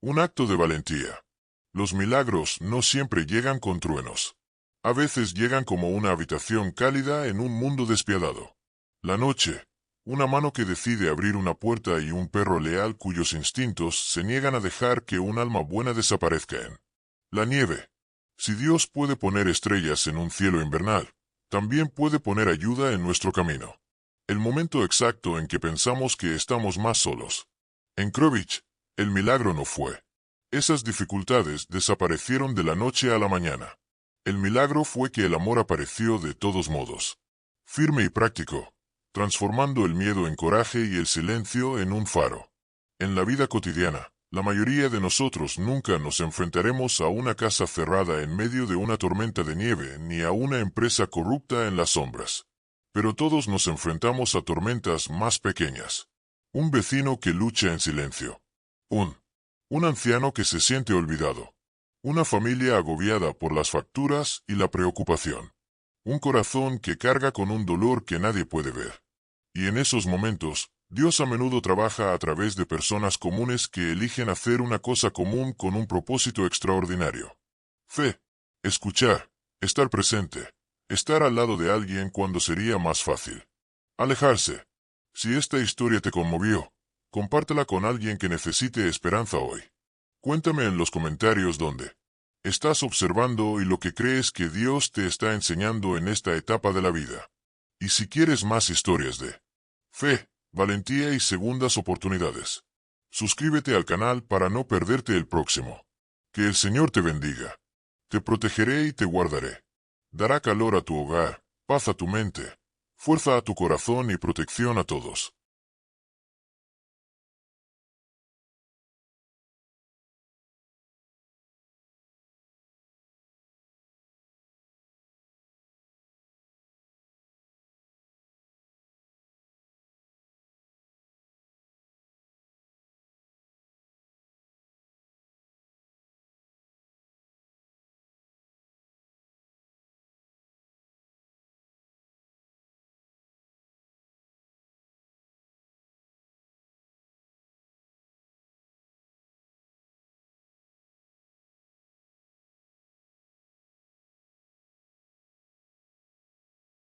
un acto de valentía. Los milagros no siempre llegan con truenos. A veces llegan como una habitación cálida en un mundo despiadado. La noche, una mano que decide abrir una puerta y un perro leal cuyos instintos se niegan a dejar que un alma buena desaparezca en la nieve. Si Dios puede poner estrellas en un cielo invernal, también puede poner ayuda en nuestro camino. El momento exacto en que pensamos que estamos más solos. En Kruvich, el milagro no fue. Esas dificultades desaparecieron de la noche a la mañana. El milagro fue que el amor apareció de todos modos. Firme y práctico, transformando el miedo en coraje y el silencio en un faro. En la vida cotidiana, la mayoría de nosotros nunca nos enfrentaremos a una casa cerrada en medio de una tormenta de nieve ni a una empresa corrupta en las sombras. Pero todos nos enfrentamos a tormentas más pequeñas. Un vecino que lucha en silencio. Un anciano que se siente olvidado. Una familia agobiada por las facturas y la preocupación. Un corazón que carga con un dolor que nadie puede ver. Y en esos momentos, Dios a menudo trabaja a través de personas comunes que eligen hacer una cosa común con un propósito extraordinario. Fe. Escuchar. Estar presente. Estar al lado de alguien cuando sería más fácil alejarse. Si esta historia te conmovió, compártela con alguien que necesite esperanza hoy. Cuéntame en los comentarios dónde estás observando y lo que crees que Dios te está enseñando en esta etapa de la vida. Y si quieres más historias de fe, valentía y segundas oportunidades, suscríbete al canal para no perderte el próximo. Que el Señor te bendiga. Te protegeré y te guardaré. Dará calor a tu hogar, paz a tu mente, fuerza a tu corazón y protección a todos.